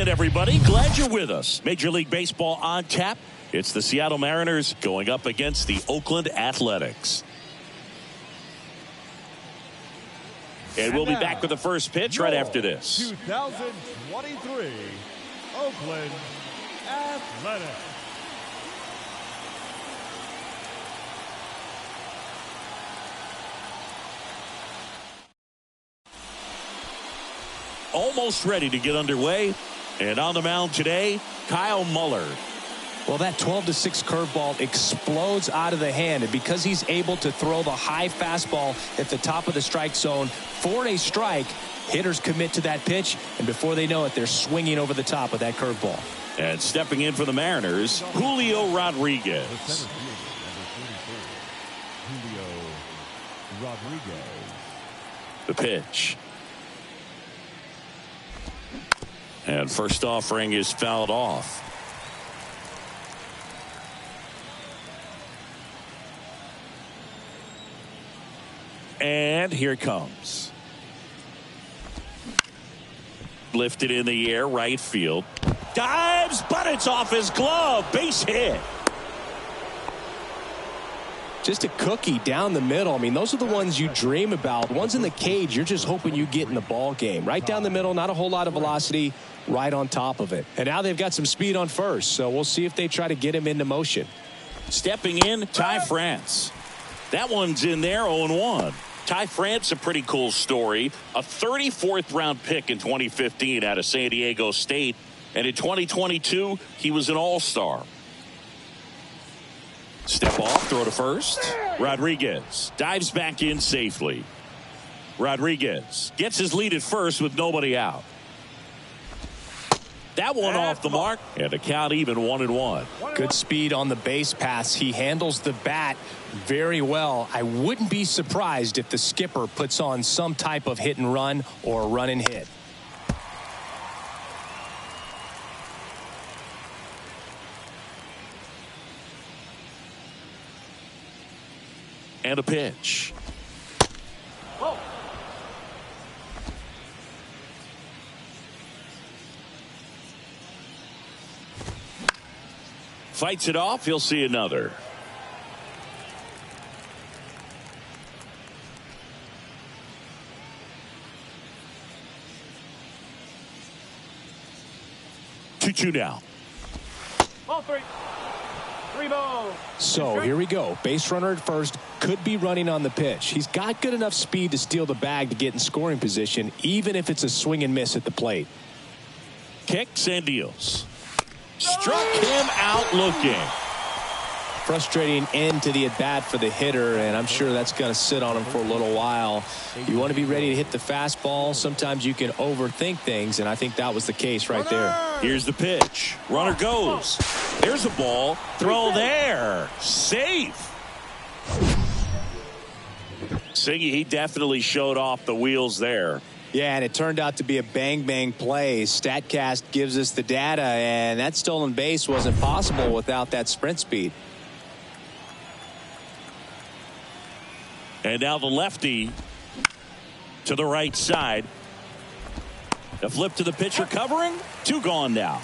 in, everybody. Glad you're with us. Major League Baseball on tap. It's the Seattle Mariners going up against the Oakland Athletics. And we'll be back with the first pitch right after this. 2023 Oakland Athletics. Almost ready to get underway. And on the mound today, Kyle Muller. Well, that 12-6 curveball explodes out of the hand, and because he's able to throw the high fastball at the top of the strike zone for a strike, hitters commit to that pitch, and before they know it, they're swinging over the top of that curveball. And stepping in for the Mariners, Julio Rodriguez. Julio Rodriguez. The pitch. And first offering is fouled off. And here it comes. Lifted in the air, right field. Dives, but it's off his glove. Base hit. Just a cookie down the middle. I mean, those are the ones you dream about. Ones in the cage, you're just hoping you get in the ball game. Right down the middle, not a whole lot of velocity, right on top of it. And now they've got some speed on first, so we'll see if they try to get him into motion. Stepping in, Ty France. That one's in there, 0-1. Ty France, a pretty cool story. A 34th round pick in 2015 out of San Diego State. And in 2022, he was an all-star. Step off, throw to first. Rodriguez dives back in safely. Rodriguez gets his lead at first with nobody out. That one off the mark, and the count even 1-1. Good speed on the base pass. He handles the bat very well. I wouldn't be surprised if the skipper puts on some type of hit and run or run and hit. And a pitch. Whoa. Fights it off. He'll see another. Two now. Ball three. 3 balls. So here we go. Base runner at first, could be running on the pitch. He's got good enough speed to steal the bag to get in scoring position, even if it's a swing and miss at the plate. Kicks and deals. Struck him out looking. Frustrating end to the at-bat for the hitter, and I'm sure that's going to sit on him for a little while. You want to be ready to hit the fastball. Sometimes you can overthink things, and I think that was the case right there. Here's the pitch. Runner goes. There's a ball. Throw there. Safe. Siggy, he definitely showed off the wheels there. Yeah, and it turned out to be a bang-bang play. StatCast gives us the data, and that stolen base wasn't possible without that sprint speed. And now the lefty to the right side. The flip to the pitcher covering. 2 gone now.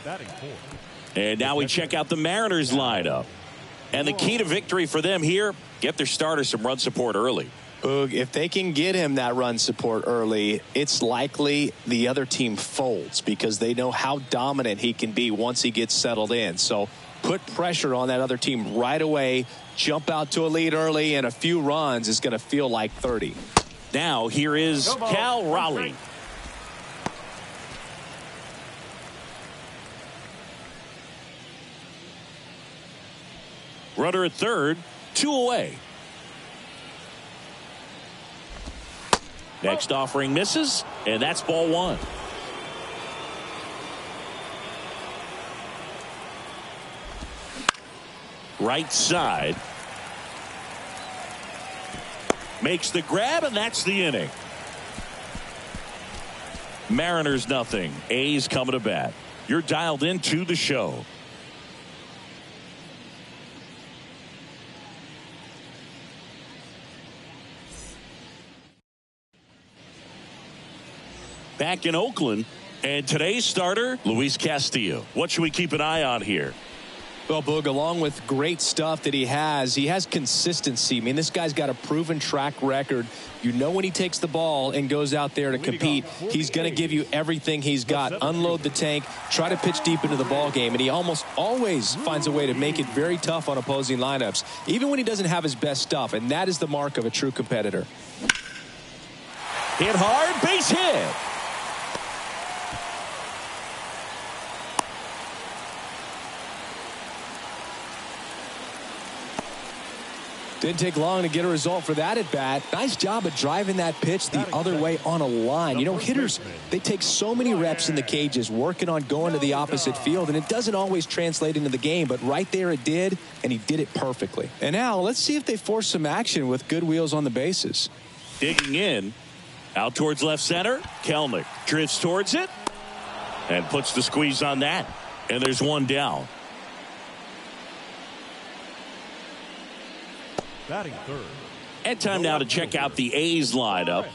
Batting fourth. And now we check out the Mariners lineup. And the key to victory for them here, get their starter some run support early. Boog, if they can get him that run support early, it's likely the other team folds because they know how dominant he can be once he gets settled in. So put pressure on that other team right away, jump out to a lead early, and a few runs is going to feel like 30. Now here is Cal Raleigh. Runner at third, 2 away. Next offering misses, and that's ball 1. Right side. Makes the grab, and that's the inning. Mariners nothing. A's coming to bat. You're dialed into the show. back in Oakland. And today's starter, Luis Castillo. What should we keep an eye on here? Well, Boog, along with great stuff that he has consistency. I mean, this guy's got a proven track record. You know, when he takes the ball and goes out there to compete, he's going to give you everything he's got. Unload the tank, try to pitch deep into the ball game, and he almost always finds a way to make it very tough on opposing lineups, even when he doesn't have his best stuff, and that is the mark of a true competitor. Hit hard, base hit. Didn't take long to get a result for that at bat. Nice job of driving that pitch the other way on a line. You know, hitters, they take so many reps in the cages working on going to the opposite field, and it doesn't always translate into the game, but right there it did, and he did it perfectly. And now let's see if they force some action with good wheels on the bases. Digging in, out towards left center. Kelenic drifts towards it and puts the squeeze on that, and there's one down. Batting third. And time now to check out the A's lineup.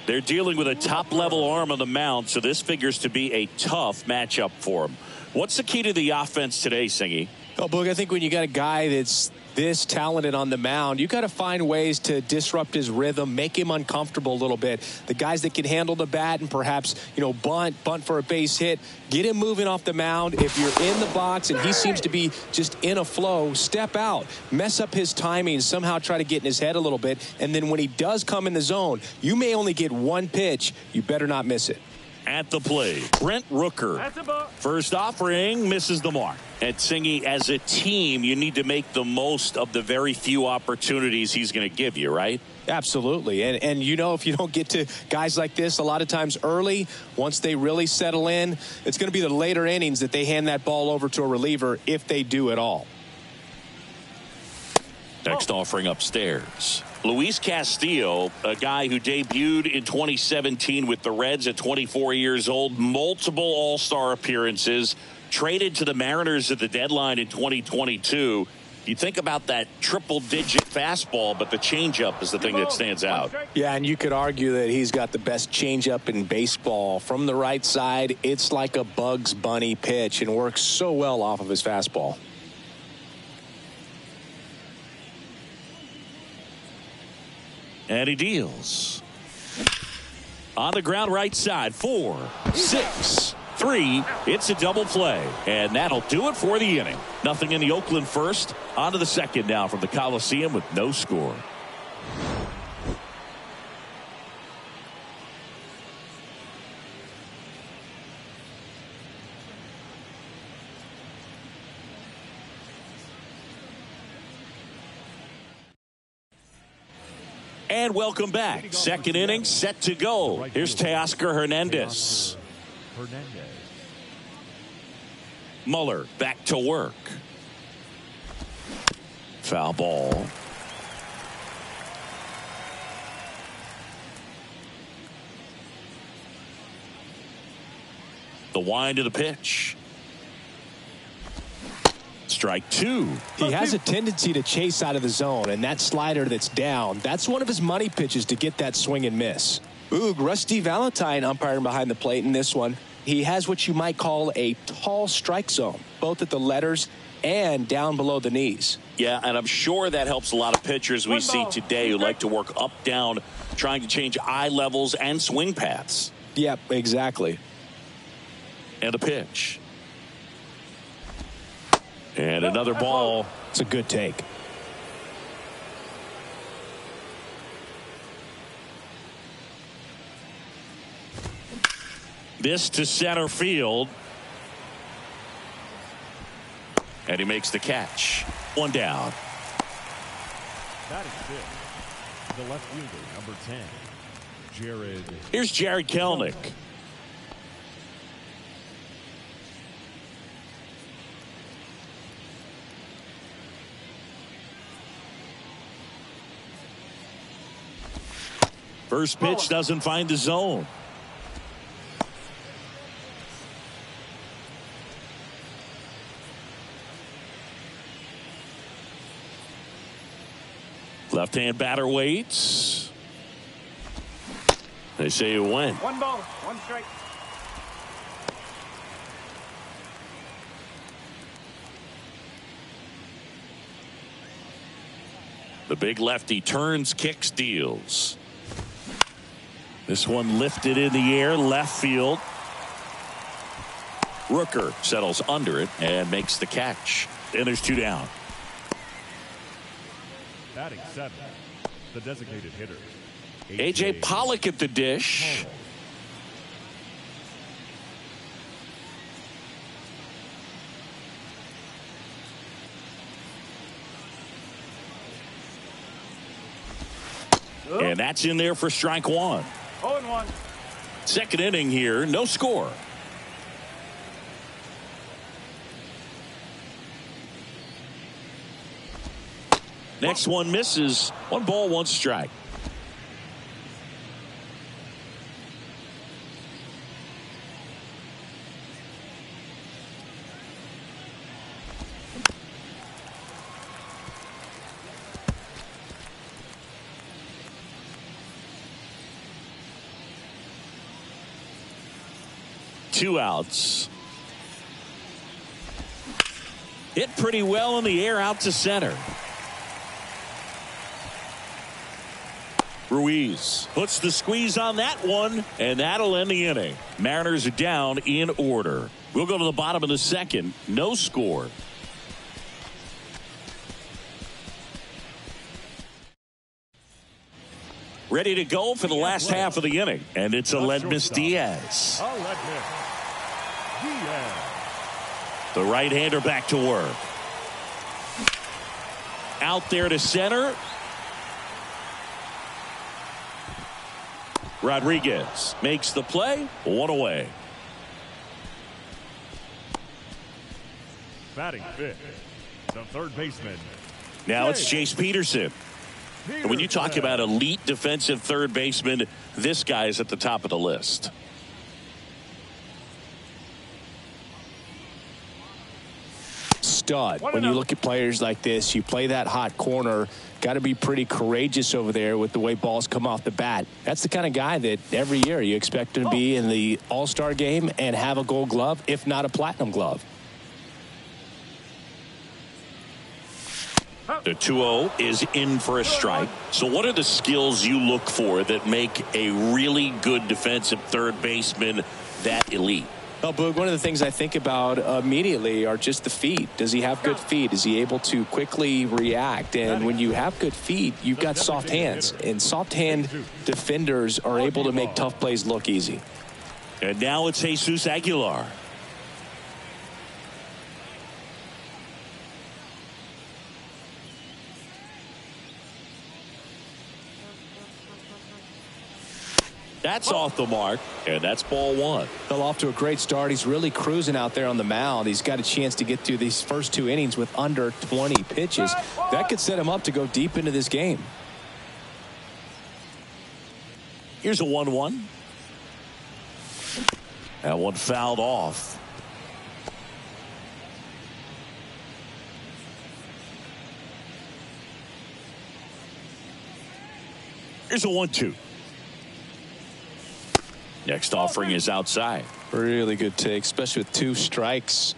They're dealing with a top-level arm on the mound, so this figures to be a tough matchup for them. What's the key to the offense today, Singy? Oh, Boog, I think when you got a guy that's this talented on the mound, you got to find ways to disrupt his rhythm, make him uncomfortable a little bit. The guys that can handle the bat and perhaps, you know, bunt for a base hit, get him moving off the mound. If you're in the box and he seems to be just in a flow, step out, mess up his timing, somehow try to get in his head a little bit. And then when he does come in the zone, you may only get one pitch. You better not miss it. At the plate, Brent Rooker. First offering, misses the mark. At Singy, as a team, you need to make the most of the very few opportunities he's going to give you, right? Absolutely. And you know, if you don't get to guys like this a lot of times early, once they really settle in, it's going to be the later innings that they hand that ball over to a reliever, if they do at all. Next offering upstairs. Luis Castillo, a guy who debuted in 2017 with the Reds at 24 years old, multiple all-star appearances, traded to the Mariners at the deadline in 2022. You think about that triple-digit fastball, but the changeup is the thing that stands out. Yeah, and you could argue that he's got the best changeup in baseball. From the right side, it's like a Bugs Bunny pitch and works so well off of his fastball. And he deals. On the ground right side, 4, 6, 3. It's a double play. And that'll do it for the inning. Nothing in the Oakland first. On to the second now from the Coliseum with no score. And welcome back. Second inning set to go. Here's Teoscar Hernandez. Muller back to work. Foul ball. The wind of the pitch. Strike 2. He has a tendency to chase out of the zone, and that slider that's down, that's one of his money pitches to get that swing and miss. Oog, Rusty Valentine umpiring behind the plate in this one. He has what you might call a tall strike zone, both at the letters and down below the knees. Yeah, and I'm sure that helps a lot of pitchers we see today who like to work up, down, trying to change eye levels and swing paths. Yep, exactly. And a pitch. And another ball. It's a good take. This to center field. And he makes the catch. One down. That is it. The left fielder, number 10, Jared. Here's Jared Kelenic. First pitch doesn't find the zone. Left-hand batter waits. They say you win. 1 ball, 1 strike. The big lefty turns, kicks, deals. This one lifted in the air, left field. Rooker settles under it and makes the catch. And there's 2 down. Batting 7th, the designated hitter, A.J. Pollock at the dish. And that's in there for strike 1. 0-1. Second inning here, no score. Next one misses. 1 ball, 1 strike. Two outs. Hit pretty well in the air out to center. Ruiz puts the squeeze on that one, and that'll end the inning. Mariners are down in order. We'll go to the bottom of the second. No score. Ready to go for the last half of the inning, and it's Aledmys Diaz. The right-hander back to work. Out there to center. Rodriguez makes the play. 1 away. Batting 5th, the third baseman. Now it's Chase Peterson. And when you talk about elite defensive third baseman, this guy is at the top of the list. Stud. When you look at players like this, you play that hot corner, got to be pretty courageous over there with the way balls come off the bat. That's the kind of guy that every year you expect him to be in the All-Star game and have a Gold Glove, if not a Platinum Glove. The 2-0 is in for a strike. So what are the skills you look for that make a really good defensive third baseman that elite? Well, Boog, one of the things I think about immediately are just the feet. Does he have good feet? Is he able to quickly react? And when you have good feet, you've got soft hands. And soft hand defenders are able to make tough plays look easy. And now it's Jesus Aguilar. That's off the mark, and that's ball 1. Fell off to a great start. He's really cruising out there on the mound. He's got a chance to get through these first 2 innings with under 20 pitches. That could set him up to go deep into this game. Here's a 1-1. That one fouled off. Here's a 1-2. Next offering is outside. Really good take, especially with 2 strikes.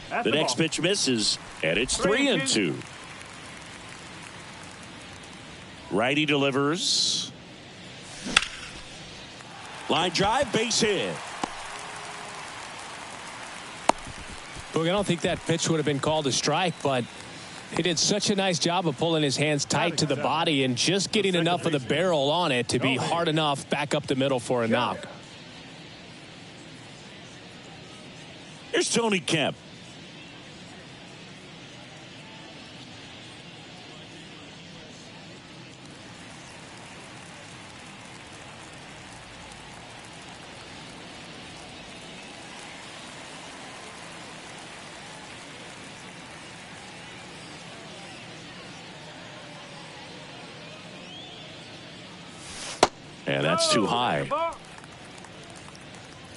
The next pitch misses, and it's 3-2. Righty delivers. Line drive, base hit. Boog, I don't think that pitch would have been called a strike, but he did such a nice job of pulling his hands tight to the body and just getting enough of the barrel on it to be hard enough back up the middle for a knock. Here's Tony Kemp. And that's too high.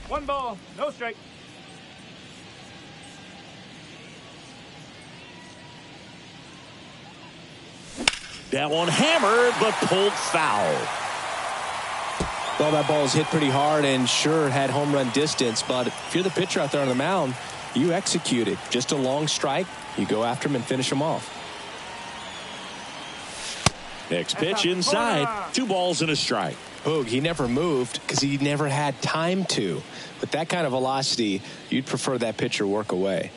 1 ball, no strike. That one hammered, but pulled foul. Well, that ball was hit pretty hard and sure had home run distance, but if you're the pitcher out there on the mound, you execute it. Just a long strike, you go after him and finish him off. Next pitch inside, 2 balls and a strike. Boog, he never moved because he never had time to. With that kind of velocity, you'd prefer that pitcher work away.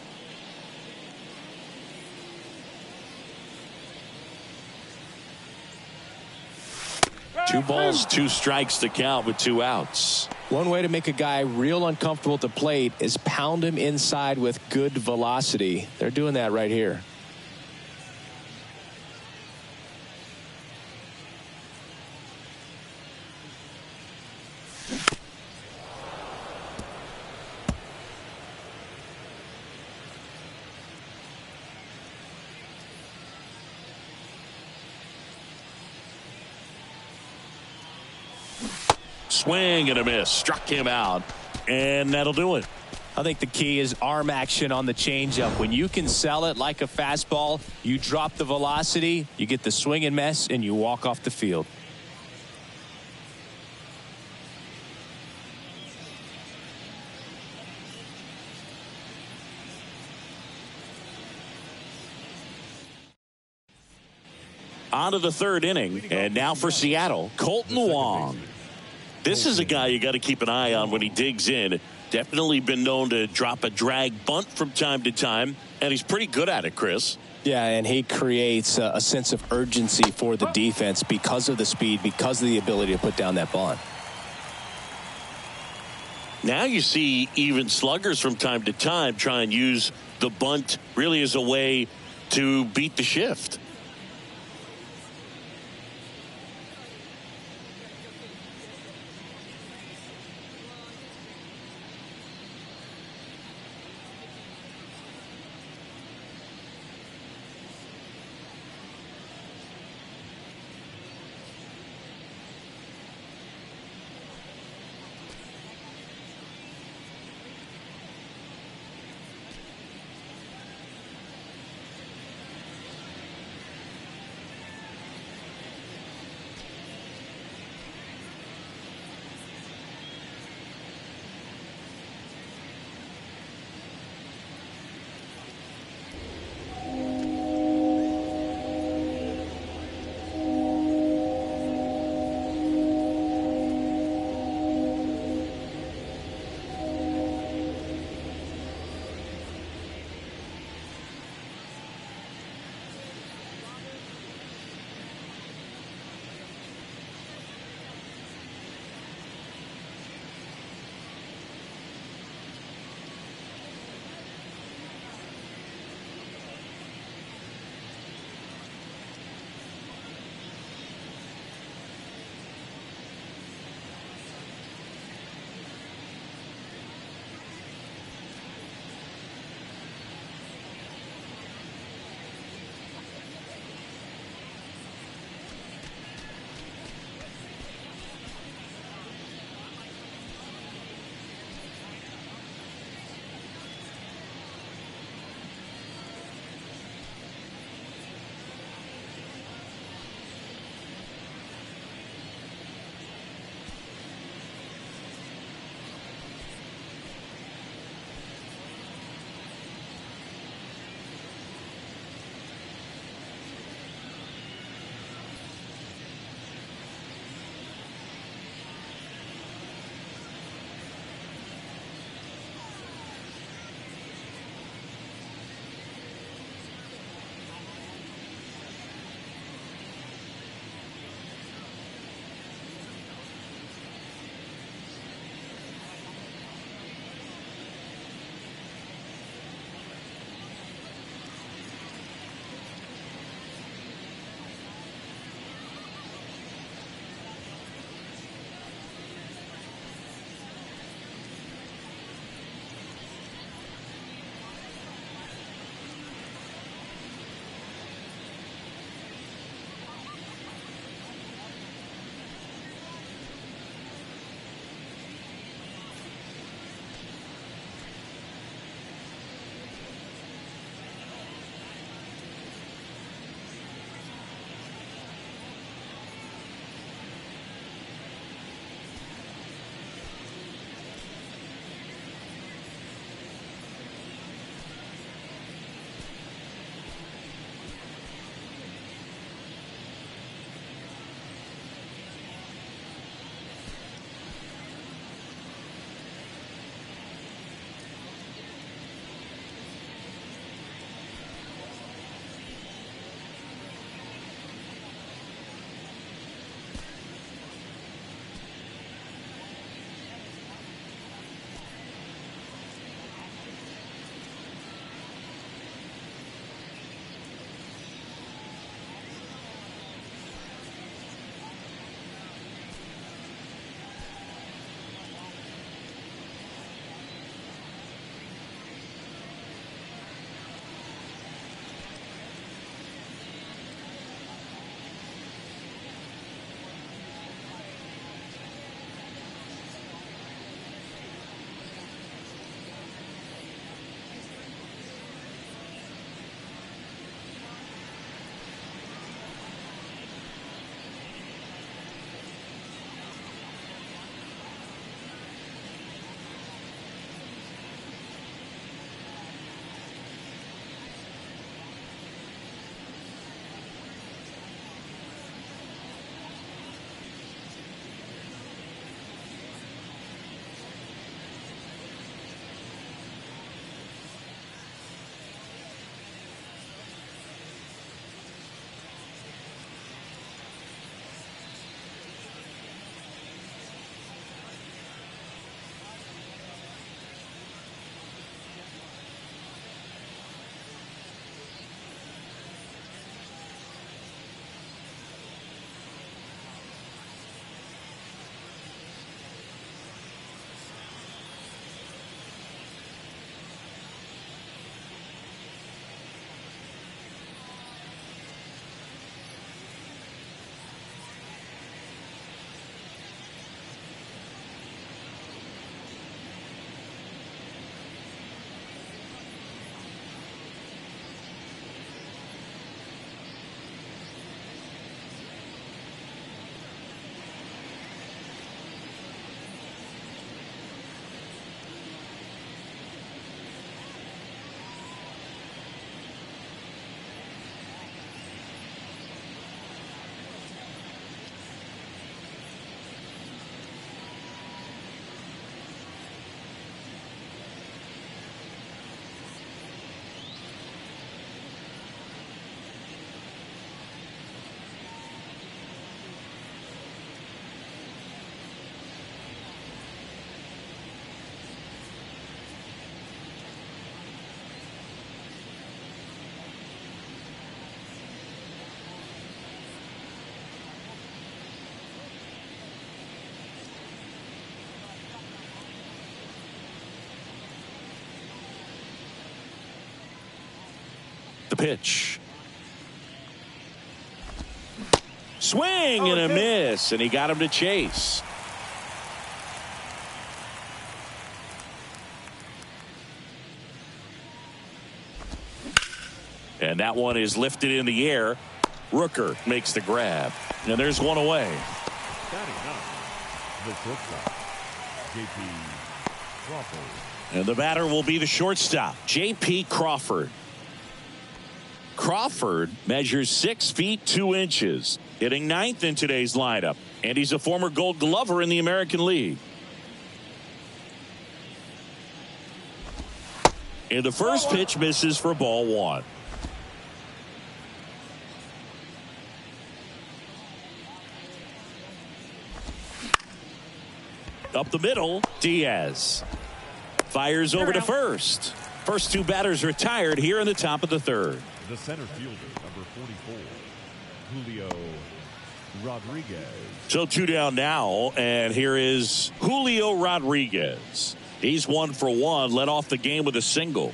Two balls, 2 strikes to count with 2 outs. One way to make a guy real uncomfortable at the plate is pound him inside with good velocity. They're doing that right here. Swing and a miss. Struck him out. And that'll do it. I think the key is arm action on the changeup. When you can sell it like a fastball, you drop the velocity, you get the swing and miss, and you walk off the field. On to the 3rd inning. And now for Seattle, Colton Wong. This is a guy you got to keep an eye on when he digs in. Definitely been known to drop a drag bunt from time to time, and he's pretty good at it, Chris. Yeah, and he creates a sense of urgency for the defense because of the speed, because of the ability to put down that bunt. Now you see even sluggers from time to time try and use the bunt really as a way to beat the shift. pitch. Swing and a miss, and he got him to chase. And that one is lifted in the air. Rooker makes the grab. And there's one away. Batting up, the shortstop, J.P. Crawford. And the batter will be the shortstop, J.P. Crawford. Crawford measures 6 feet 2 inches, hitting 9th in today's lineup. And he's a former Gold Glover in the American League. And the first pitch misses for ball 1. Up the middle, Diaz fires over to first. First 2 batters retired here in the top of the 3rd. The center fielder, number 44, Julio Rodriguez. So 2 down now, and here is Julio Rodriguez. He's 1 for 1, led off the game with a single.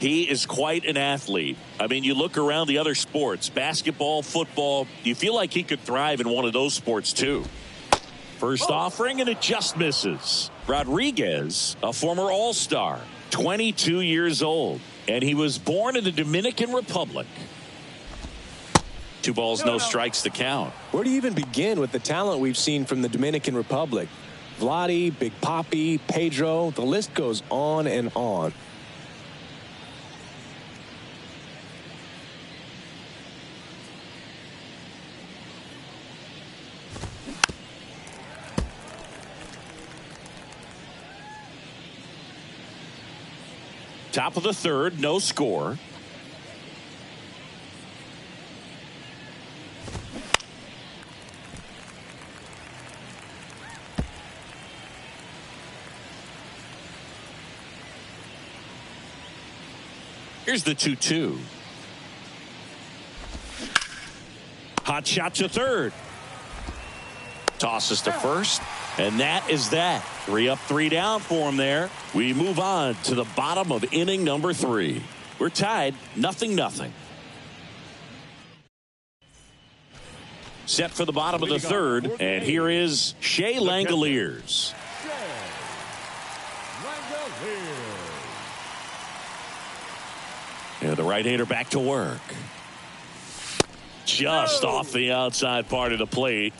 He is quite an athlete. I mean, you look around the other sports, basketball, football, you feel like he could thrive in one of those sports too. First offering, and it just misses. Rodriguez, a former All-Star, 22 years old, and he was born in the Dominican Republic. 2 balls, no strikes to count. Where do you even begin with the talent we've seen from the Dominican Republic? Vladdy, Big Papi, Pedro, the list goes on and on. Top of the 3rd, no score. Here's the 2-2. Hot shot to 3rd. Tosses to first. And that is that. 3 up, 3 down for him there. We move on to the bottom of inning number 3. We're tied 0-0. Set for the bottom of the 3rd. And here is Shea Langoliers. And the right-hander back to work. Just off the outside part of the plate.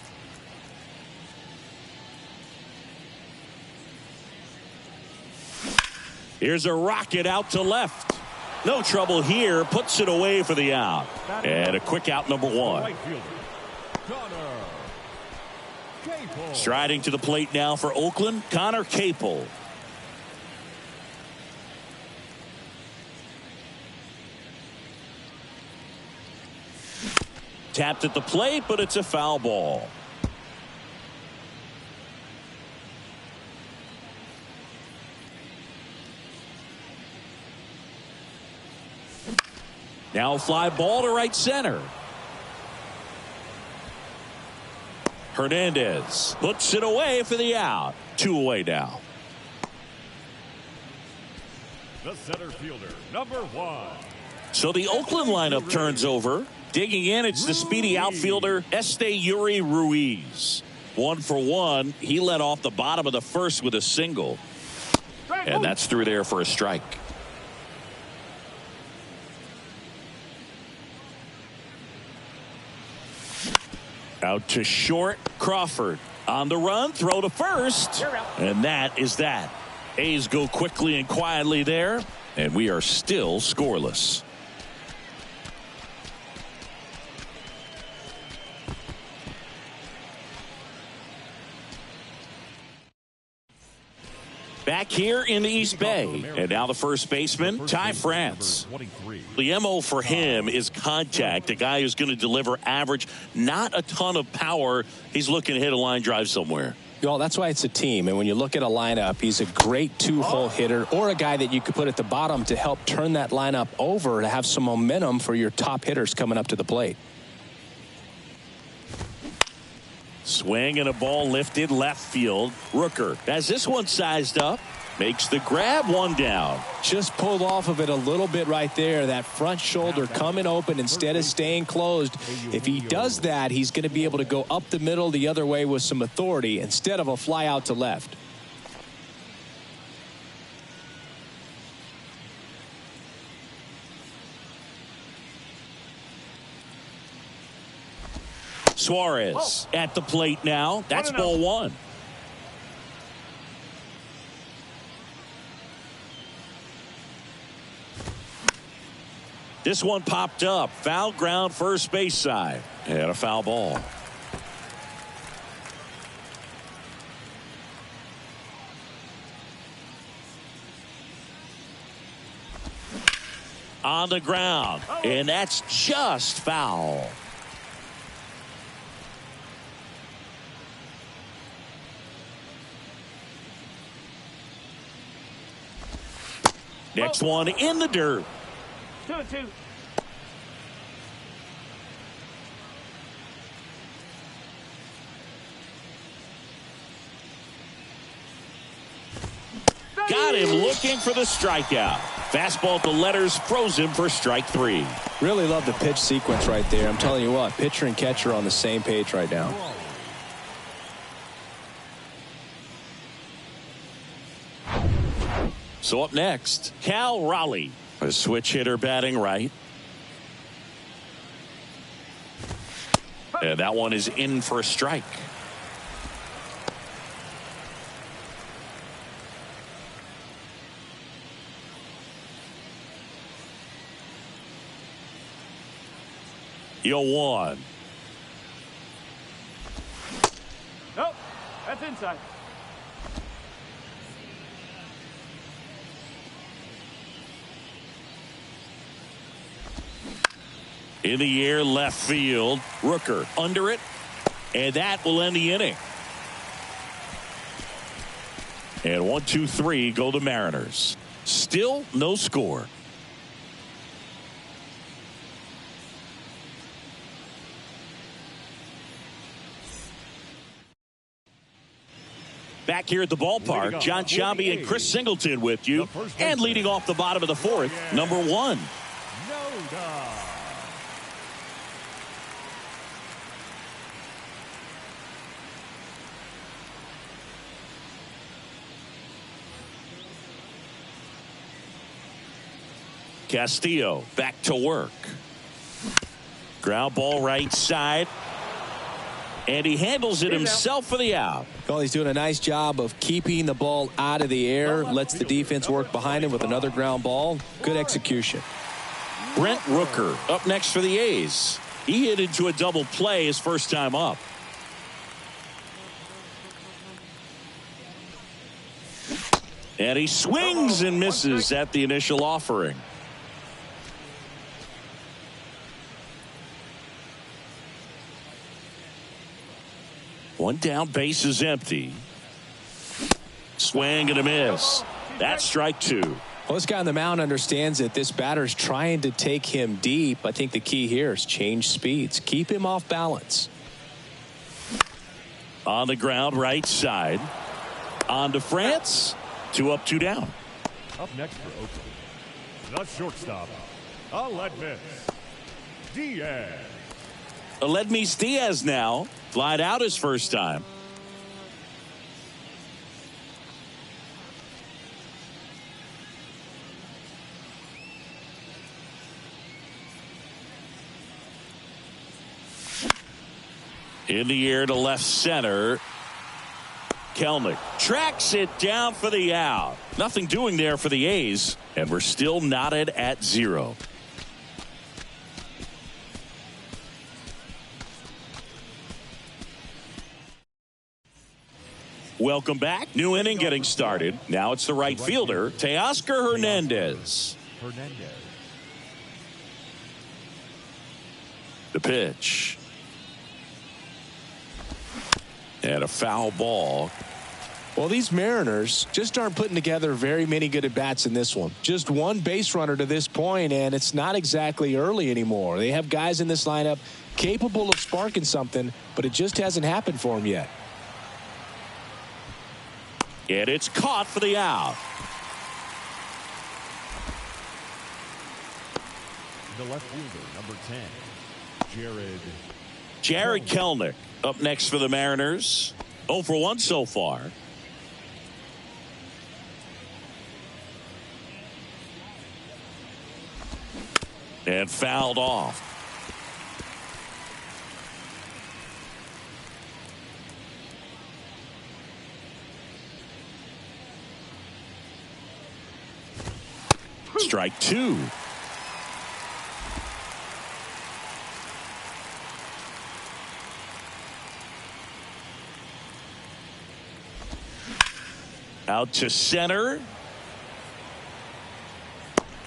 Here's a rocket out to left. No trouble here. Puts it away for the out. And a quick out, number 1. Striding to the plate now for Oakland, Connor Capel. Tapped at the plate, but it's a foul ball. Now a fly ball to right center. Hernandez puts it away for the out. 2 away now. The center fielder, number 1. So the Oakland lineup turns over. Digging in, it's the speedy outfielder, Esteury Ruiz. 1 for 1. He led off the bottom of the 1st with a single. And that's through there for a strike. Out to short, Crawford. On the run, throw to first. And that is that. A's go quickly and quietly there. And we are still scoreless. Back here in the East Bay. And now the first baseman, Ty France. The MO for him is contact. A guy who's going to deliver average, not a ton of power. He's looking to hit a line drive somewhere. Well, that's why it's a team. And when you look at a lineup, he's a great 2-hole hitter or a guy that you could put at the bottom to help turn that lineup over to have some momentum for your top hitters coming up to the plate. Swing and a ball lifted left field. Rooker has this one sized up. Makes the grab, one down. Just pulled off of it a little bit right there. That front shoulder coming open instead of staying closed. If he does that, he's going to be able to go up the middle the other way with some authority instead of a fly out to left. Suarez at the plate now. That's ball one. This one popped up. Foul ground, first base side. And a foul ball. On the ground. And that's just foul. Next one in the dirt. 2-2. Got him looking for the strikeout. Fastball at the letters froze him for strike three. Really love the pitch sequence right there. I'm telling you what, pitcher and catcher are on the same page right now. So up next, Cal Raleigh, a switch hitter batting right. And that one is in for a strike. Yo, one. Nope. That's inside. In the air, left field. Rooker under it. And that will end the inning. And 1-2-3 go the Mariners. Still no score. Back here at the ballpark, John Sciambi and Chris Singleton with you. And leading off the bottom of the fourth, number one. Castillo back to work. Ground ball right side. And he handles it himself for the out. Well, he's doing a nice job of keeping the ball out of the air. Lets the defense work behind him with another ground ball. Good execution. Brent Rooker up next for the A's. He hit into a double play his first time up. And he swings and misses at the initial offering. One down, base is empty. Swing and a miss. That's strike two. Well, this guy on the mound understands that this batter's trying to take him deep. I think the key here is change speeds. Keep him off balance. On the ground, right side. On to France. 2 up, 2 down. Up next for Oakland, the shortstop, Aledmys Diaz. Aledmys Diaz now. Flied out his first time. In the air to left center. Kelnick tracks it down for the out. Nothing doing there for the A's. And we're still knotted at 0. Welcome back. New inning getting started. Now it's the right fielder, Teoscar Hernandez. The pitch. And a foul ball. Well, these Mariners just aren't putting together very many good at-bats in this one. Just one base runner to this point, and it's not exactly early anymore. They have guys in this lineup capable of sparking something, but it just hasn't happened for them yet. And it's caught for the out. The left fielder, number 10, Jared Kelenic up next for the Mariners. 0 for 1 so far. And fouled off. Strike 2. Out to center.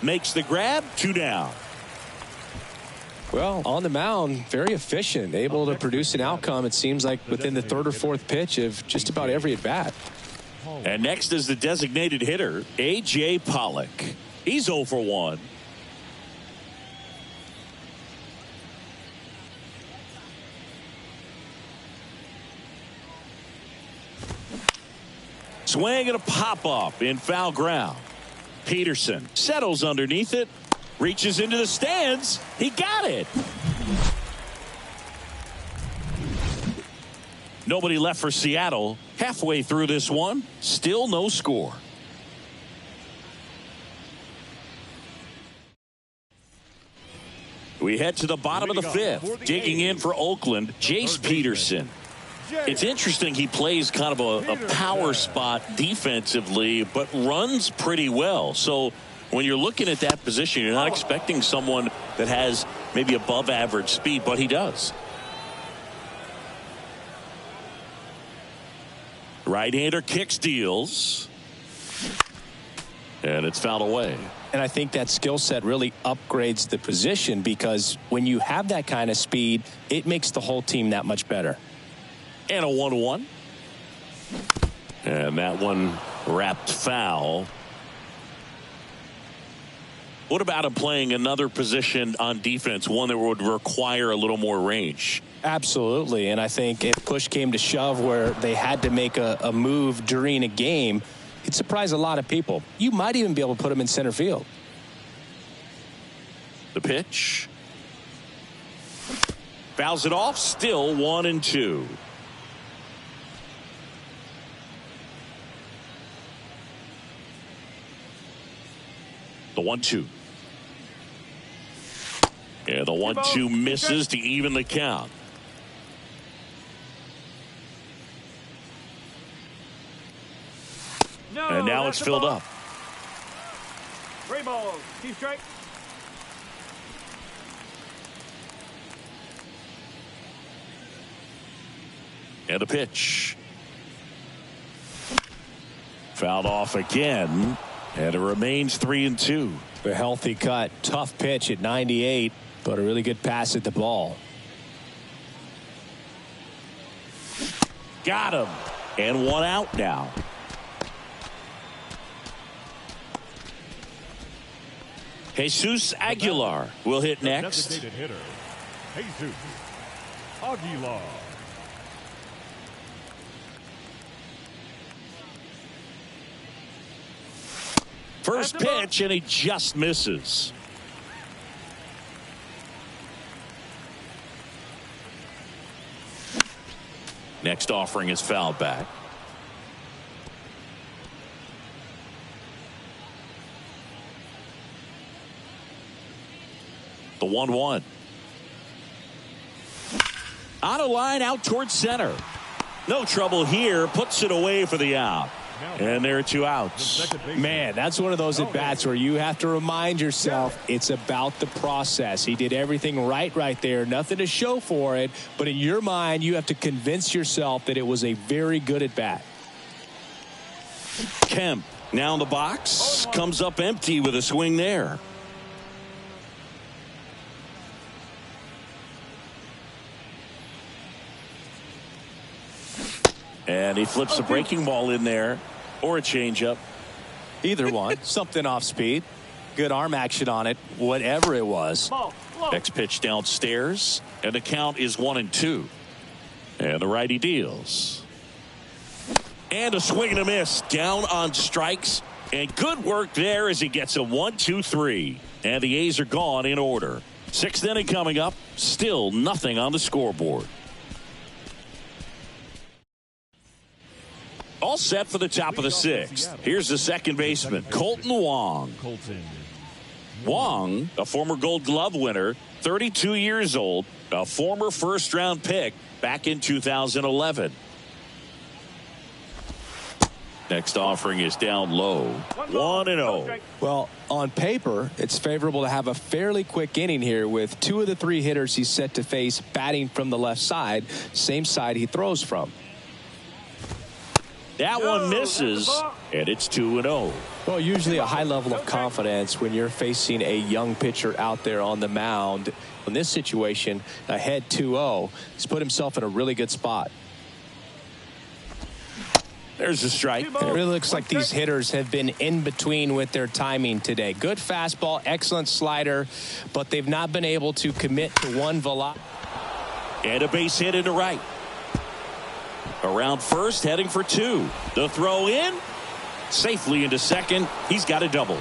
Makes the grab. 2 down. Well, on the mound, very efficient, able to produce an outcome, it seems like, within the 3rd or 4th pitch of just about every at-bat. And next is the designated hitter, A.J. Pollock. He's 0 for 1. Swing and a pop-up in foul ground. Peterson settles underneath it. Reaches into the stands. He got it. Nobody left for Seattle. Halfway through this one, still no score. We head to the bottom of the 5th. Digging in for Oakland, Jace Peterson. It's interesting, he plays kind of a power spot defensively, but runs pretty well. So when you're looking at that position, you're not expecting someone that has maybe above average speed, but he does. Right-hander kicks, deals. And it's fouled away. And I think that skill set really upgrades the position, because when you have that kind of speed, it makes the whole team that much better. And a 1-1. And that one wrapped foul. What about him playing another position on defense, one that would require a little more range? Absolutely. And I think if push came to shove where they had to make a move during a game, it'd surprise a lot of people. You might even be able to put him in center field. The pitch. Fouls it off. Still 1-2. The 1-2. Yeah, the 1-2 misses to even the count. No, and now it's filled up. 3 balls. 2 strikes. And the pitch. Fouled off again. And it remains 3-2. A healthy cut. Tough pitch at 98, but a really good pass at the ball. Got him. And 1 out now. Jesus Aguilar will hit next. Designated hitter, Jesus Aguilar. First pitch, and he just misses. Next offering is fouled back. The 1-1. On a line out towards center. No trouble here. Puts it away for the out. And there are 2 outs. Man, that's one of those at-bats where you have to remind yourself it's about the process. He did everything right there. Nothing to show for it. But in your mind, you have to convince yourself that it was a very good at-bat. Kemp now in the box. Comes up empty with a swing there. And he flips a breaking ball in there, or a changeup. Either one. Something off speed. Good arm action on it, whatever it was. Next pitch downstairs, and the count is 1-2. And the righty deals. And a swing and a miss. Down on strikes. And good work there as he gets a 1-2-3. And the A's are gone in order. Sixth inning coming up. Still nothing on the scoreboard. All set for the top of the sixth. Here's the second baseman, Colton Wong. Wong, a former Gold Glove winner, 32 years old, a former first-round pick back in 2011. Next offering is down low. 1-0. Well, on paper, it's favorable to have a fairly quick inning here with two of the three hitters he's set to face batting from the left side, same side he throws from. That one misses, and it's 2-0. Well, usually a high level of confidence when you're facing a young pitcher out there on the mound. In this situation, ahead 2-0, he's put himself in a really good spot. There's a strike. It really looks like these hitters have been in between with their timing today. Good fastball, excellent slider, but they've not been able to commit to one velocity. And a base hit into right. Around first, heading for two. The throw in. Safely into second. He's got a double.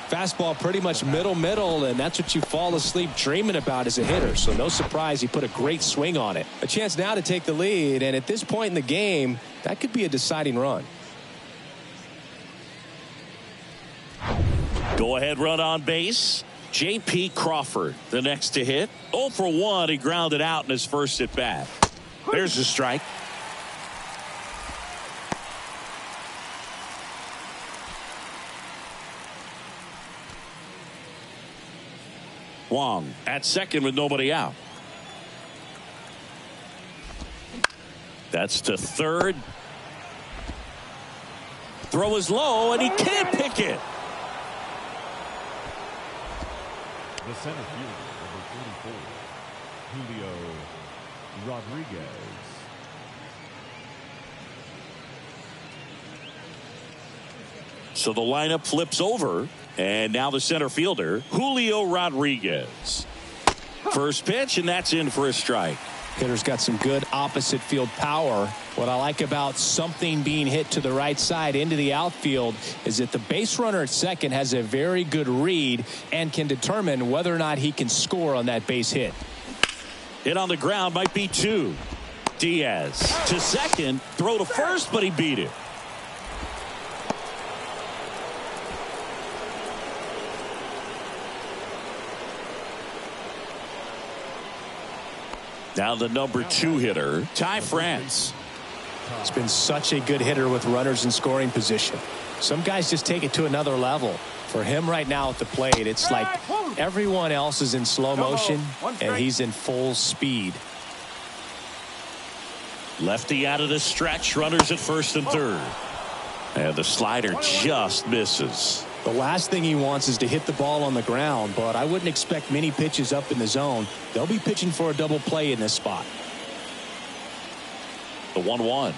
Fastball pretty much middle, and that's what you fall asleep dreaming about as a hitter. So no surprise he put a great swing on it. A chance now to take the lead, and at this point in the game, that could be a deciding run. Go-ahead run on base. J.P. Crawford, the next to hit. 0 for 1, he grounded out in his first at bat. There's a strike. Wong at second with nobody out. That's to third. Throw is low, and he can't pick it. The center fielder, number 44, Julio Rodriguez. So the lineup flips over, and now the center fielder, Julio Rodriguez. First pitch, and that's in for a strike. Hitter's got some good opposite field power. What I like about something being hit to the right side into the outfield is that the base runner at second has a very good read and can determine whether or not he can score on that base hit. Hit on the ground, might be two. Diaz to second, throw to first, but he beat it. Now the number 2 hitter, Ty France. He's been such a good hitter with runners in scoring position. Some guys just take it to another level. For him right now at the plate, it's like everyone else is in slow motion and he's in full speed. Lefty out of the stretch, runners at first and third. And the slider just misses. The last thing he wants is to hit the ball on the ground, but I wouldn't expect many pitches up in the zone. They'll be pitching for a double play in this spot. The 1-1.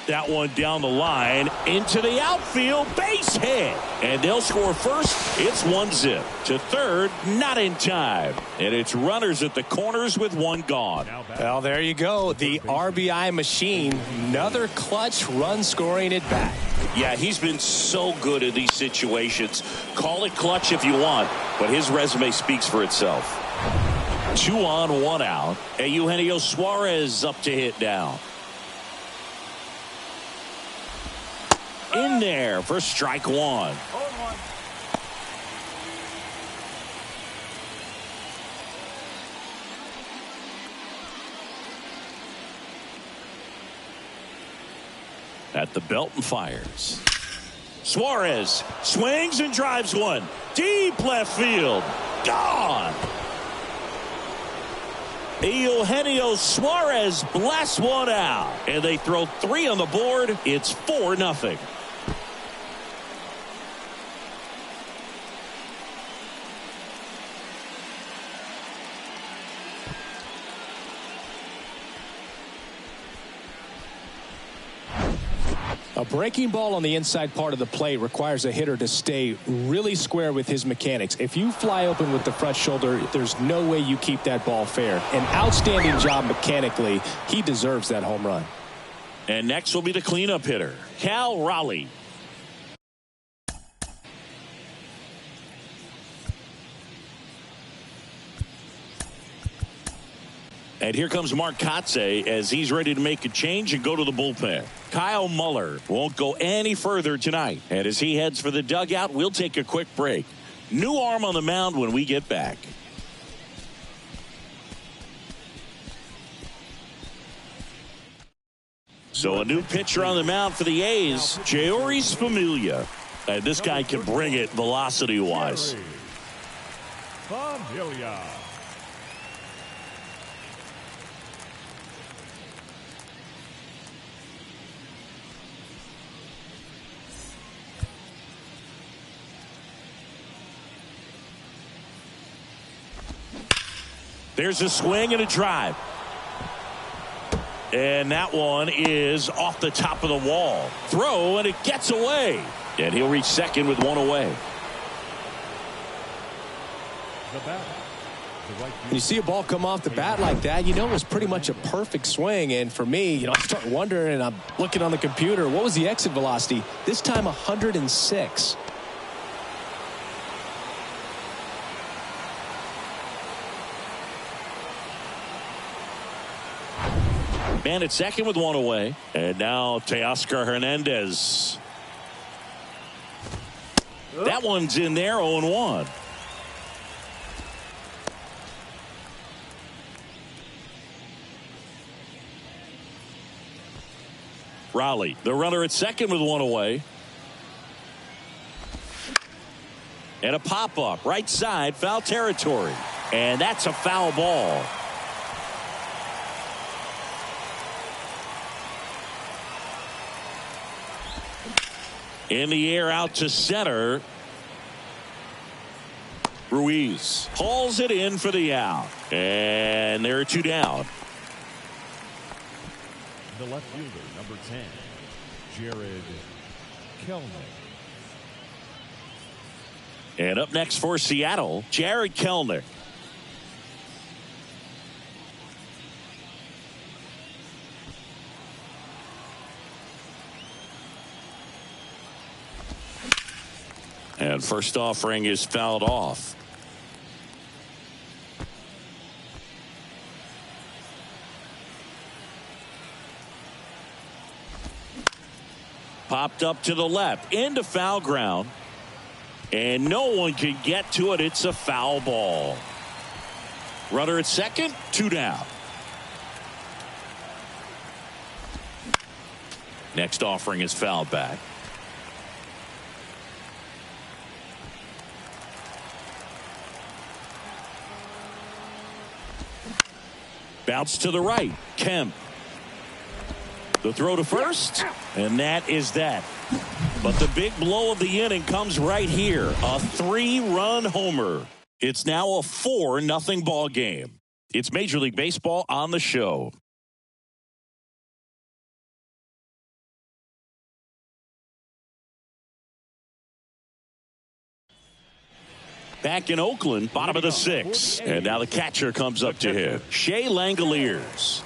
That one down the line into the outfield, base hit, and they'll score first. It's 1-0 to third, not in time, and it's runners at the corners with one gone. Well, there you go, the RBI machine. Another clutch run scoring at bat. Yeah, he's been so good in these situations. Call it clutch if you want, but his resume speaks for itself. 2 on, 1 out, and Eugenio Suarez up to hit now. In there for strike 1. At the belt and fires. Suarez swings and drives one. Deep left field. Gone. Eugenio Suarez blasts one out. And they throw 3 on the board. It's 4-0. A breaking ball on the inside part of the plate requires a hitter to stay really square with his mechanics. If you fly open with the front shoulder, there's no way you keep that ball fair. An outstanding job mechanically. He deserves that home run. And next will be the cleanup hitter, Cal Raleigh. And here comes Mark Kotze as he's ready to make a change and go to the bullpen. Kyle Muller won't go any further tonight. And as he heads for the dugout, we'll take a quick break. New arm on the mound when we get back. So a new pitcher on the mound for the A's, Jeurys Familia. And this guy can bring it velocity-wise. Familia. There's a swing and a drive. And that one is off the top of the wall. Throw, and it gets away. And he'll reach second with one away. When you see a ball come off the bat like that, you know it was pretty much a perfect swing. And for me, I'm starting wondering, and I'm looking on the computer, what was the exit velocity? This time 106. Man at second with one away. And now Teoscar Hernandez. That one's in there, 0-1. Raleigh, the runner at second with one away. And a pop-up, right side, foul territory. And that's a foul ball. In the air out to center. Ruiz hauls it in for the out. And there are two down. The left fielder, number 10, Jared Kelnick. And up next for Seattle, Jared Kelnick. And first offering is fouled off. Popped up to the left into foul ground. And no one can get to it. It's a foul ball. Runner at second, two down. Next offering is fouled back. Bounce to the right. Kemp. The throw to first. And that is that. But the big blow of the inning comes right here. A 3-run homer. It's now a 4-0 ball game. It's Major League Baseball on the show. Back in Oakland, bottom of the 6th. And now the catcher comes up to him. Shea Langoliers.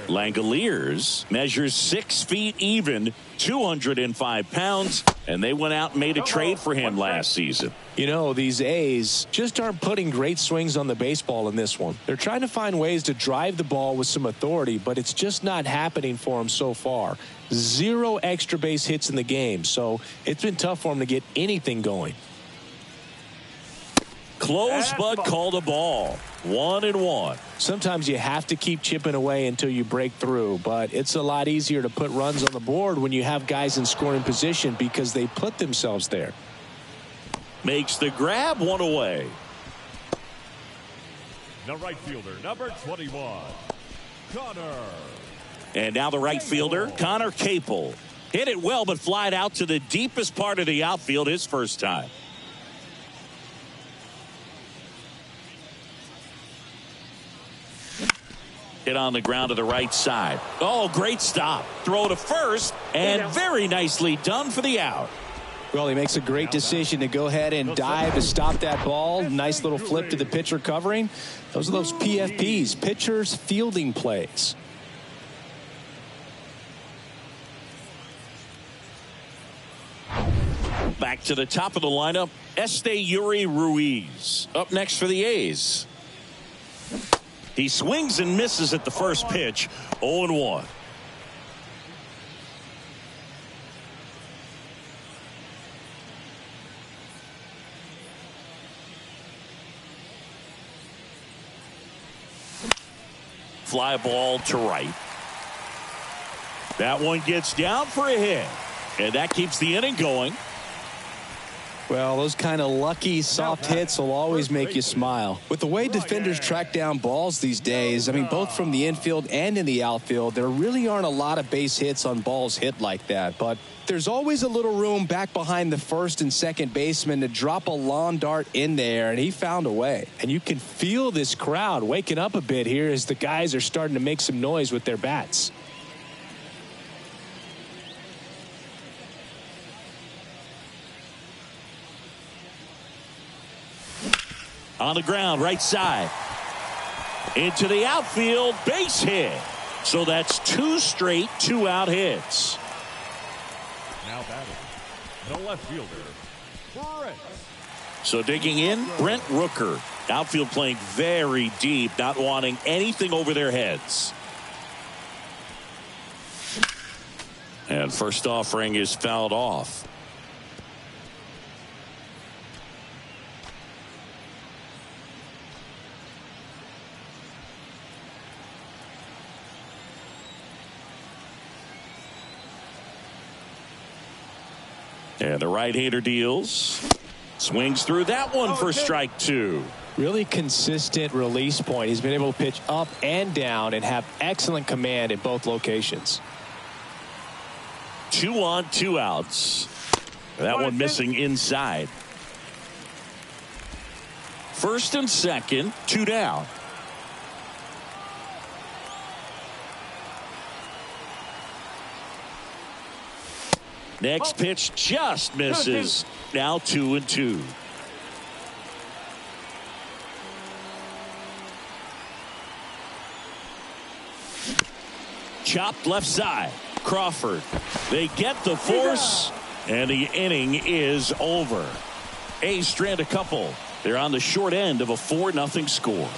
Langoliers measures 6 feet even, 205 pounds, and they went out and made a trade for him last season. You know, these A's just aren't putting great swings on the baseball in this one. They're trying to find ways to drive the ball with some authority, but it's just not happening for them so far. 0 extra base hits in the game, so it's been tough for them to get anything going. Close but called a ball. 1-1. Sometimes you have to keep chipping away until you break through, but it's a lot easier to put runs on the board when you have guys in scoring position because they put themselves there. Makes the grab, one away. The right fielder, number 21, Connor. And now the right fielder, Connor Capel. Hit it well, but flied out to the deepest part of the outfield his first time. Hit on the ground to the right side. Oh, great stop. Throw to first, and very nicely done for the out. Well, he makes a great decision to go ahead and dive to stop that ball. Nice little flip to the pitcher covering. Those are those PFPs, pitchers fielding plays. Back to the top of the lineup, Yuri Ruiz up next for the A's. He swings and misses at the first pitch. 0-1. Fly ball to right. That one gets down for a hit, and that keeps the inning going. Well, those kind of lucky soft hits will always make you smile. With the way defenders track down balls these days, I mean, both from the infield and in the outfield, there really aren't a lot of base hits on balls hit like that. But there's always a little room back behind the first and second baseman to drop a lawn dart in there, and he found a way. And you can feel this crowd waking up a bit here as the guys are starting to make some noise with their bats. On the ground, right side. Into the outfield, base hit. So that's 2 straight 2-out hits. Now batting, the left fielder, Brent. So digging in, Brent Rooker. Outfield playing very deep, not wanting anything over their heads. And first offering is fouled off. And the right-hander deals. Swings through that one for strike 2. Really consistent release point. He's been able to pitch up and down and have excellent command in both locations. 2 on, 2 outs. That one missing inside. First and second, 2 down. Next pitch just misses. Now 2-2. Chopped left side. Crawford. They get the force, and the inning is over. A's strand a couple. They're on the short end of a 4-0 score.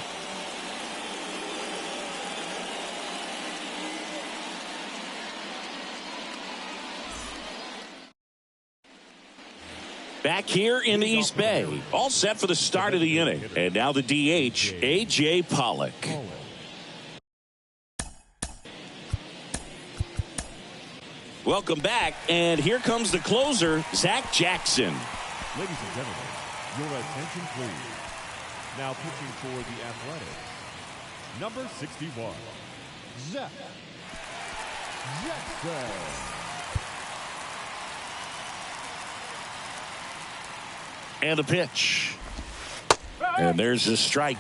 Back here in the East Bay, all set for the start of the inning. And now the DH, A.J. Pollock. Welcome back, and here comes the closer, Zach Jackson. Ladies and gentlemen, your attention please. Now pitching for the Athletics, number 61, Zach Jackson. And a pitch. And there's a strike.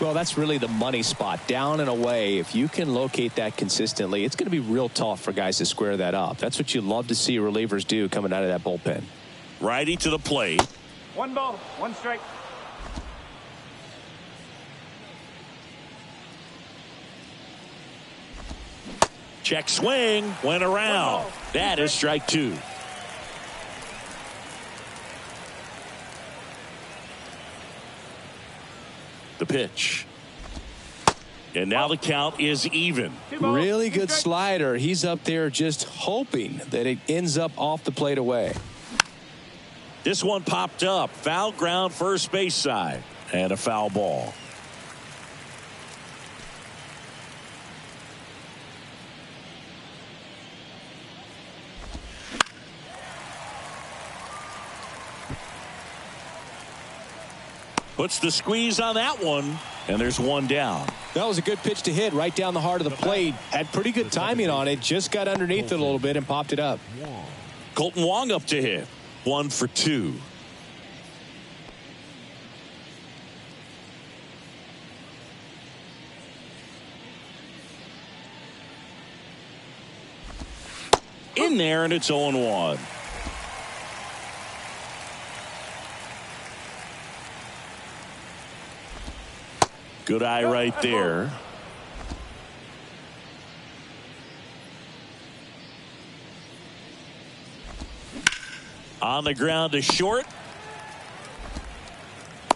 Well, that's really the money spot. Down and away. If you can locate that consistently, it's going to be real tough for guys to square that up. That's what you love to see relievers do coming out of that bullpen. Righty to the plate. 1 ball, 1 strike. Check swing. Went around. That is strike 2. The pitch. And now the count is even. Really good slider. He's up there just hoping that it ends up off the plate away. This one popped up. Foul ground first base side. And a foul ball. Puts the squeeze on that one, and there's 1 down. That was a good pitch to hit right down the heart of the plate. Had pretty good timing on it. Just got underneath it a little bit and popped it up. Colton Wong up to hit. 1 for 2. In there, and it's 0-1. Good eye right there. On the ground to short.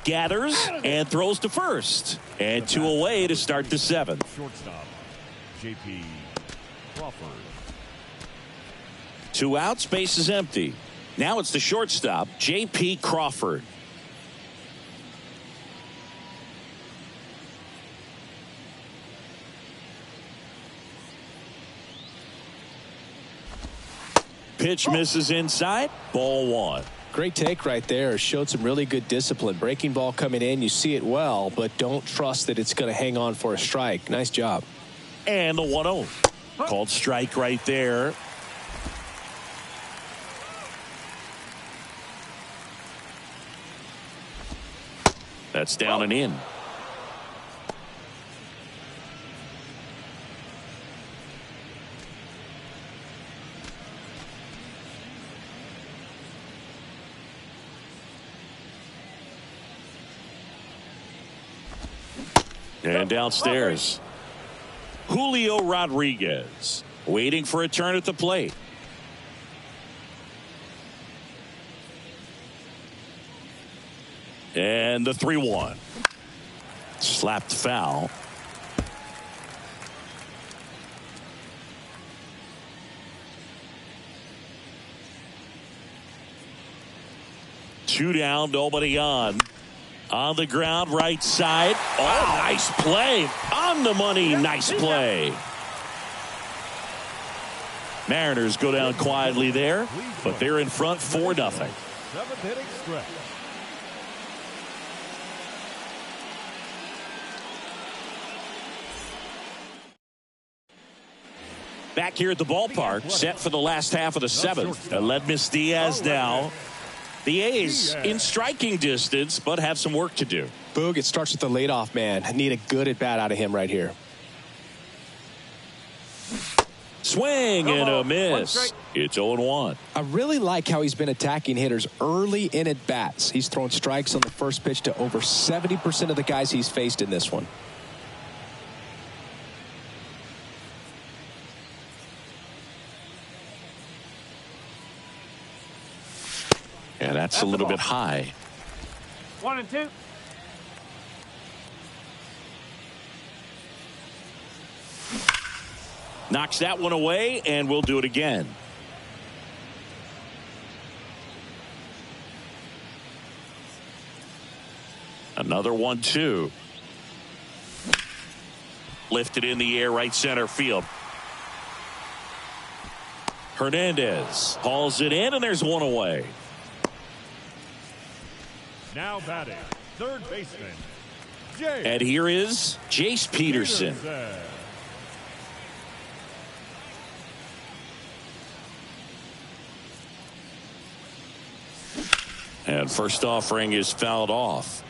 Gathers and throws to first. And 2 away to start the 7th. Shortstop, J.P. Crawford. 2 outs, base is empty. Now it's the shortstop, J.P. Crawford. Pitch misses inside. Ball 1. Great take right there. Showed some really good discipline. Breaking ball coming in. You see it well, but don't trust that it's going to hang on for a strike. Nice job. And the 1-0. Called strike right there. That's down and in. And downstairs, Julio Rodriguez waiting for a turn at the plate. And the 3-1. Slapped foul. Two down, nobody on. On the ground, right side. Oh, nice play. On the money, nice play. Mariners go down quietly there, but they're in front 4-0. 7th inning stretch. Back here at the ballpark, set for the last half of the 7th. Aledmys Diaz now. The A's in striking distance, but have some work to do. Boog, it starts with the leadoff man. Need a good at bat out of him right here. Swing and a miss. It's 0-1. I really like how he's been attacking hitters early in at bats. He's thrown strikes on the first pitch to over 70% of the guys he's faced in this one. Yeah, that's a little bit high. 1-2. Knocks that one away, and we'll do it again. Another 1-2. Lifted in the air, right center field. Hernandez hauls it in, and there's one away. Now batting, third baseman, And here is Jace Peterson. And first offering is fouled off.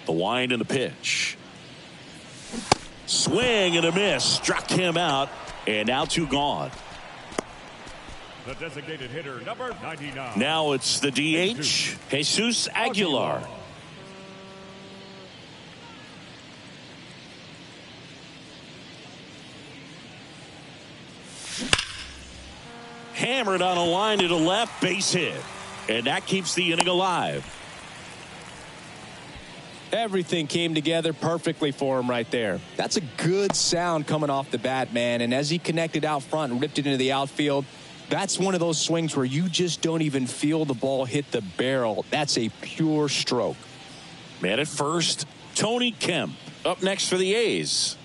The wind and the pitch. Swing and a miss. Struck him out. And now 2 gone. The designated hitter, number 99. Now it's the DH, Jesus Aguilar. Hammered on a line to the left, base hit. And that keeps the inning alive. Everything came together perfectly for him right there. That's a good sound coming off the bat, man. And as he connected out front and ripped it into the outfield, that's one of those swings where you just don't even feel the ball hit the barrel. That's a pure stroke. Man at first, Tony Kemp up next for the A's.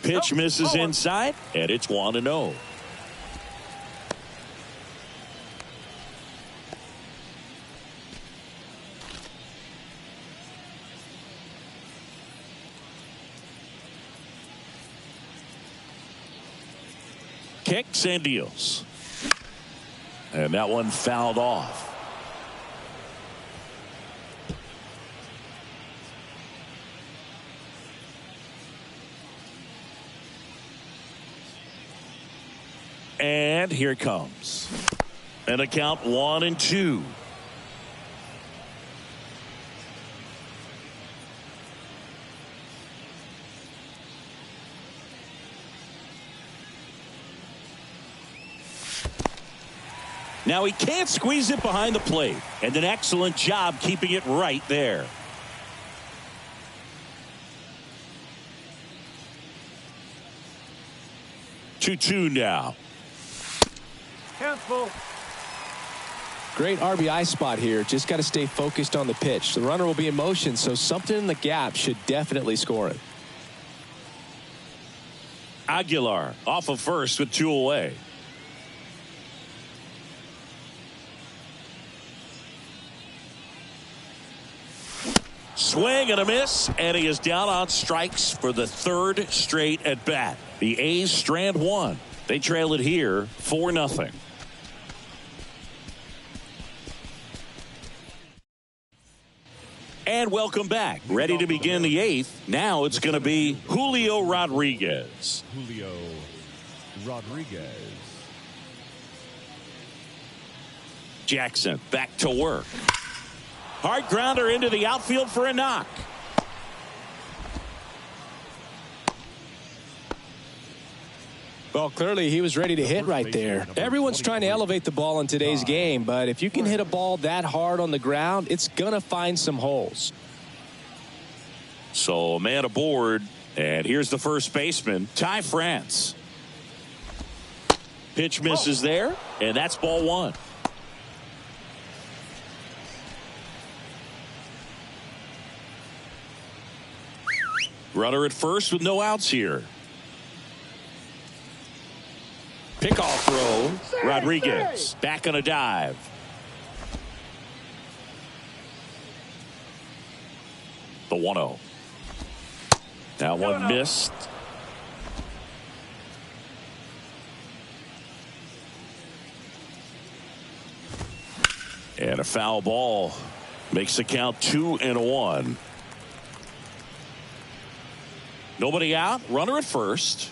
Pitch misses inside, and it's 1-0. Kicks and deals. And that one fouled off. And here it comes. And a count 1-2. Now he can't squeeze it behind the plate. And an excellent job keeping it right there. Two now. Countful. Great RBI spot here. Just got to stay focused on the pitch. The runner will be in motion, so something in the gap should definitely score it. Aguilar off of first with 2 away. Swing and a miss, and he is down on strikes for the 3rd straight at bat. The A's strand 1. They trail it here 4-0. And welcome back. Ready to begin the 8th. Now it's going to be Julio Rodriguez. Julio Rodriguez. Jackson back to work. Hard grounder into the outfield for a knock. Well, clearly he was ready to hit right there. Everyone's trying to elevate the ball in today's game, but if you can hit a ball that hard on the ground, it's going to find some holes. So a man aboard, and here's the first baseman, Ty France. Pitch misses there, and that's ball 1. Runner at first with no outs here. Pickoff throw. Rodriguez back on a dive. The 1-0. That one missed. And a foul ball makes the count 2-1. Nobody out. Runner at first.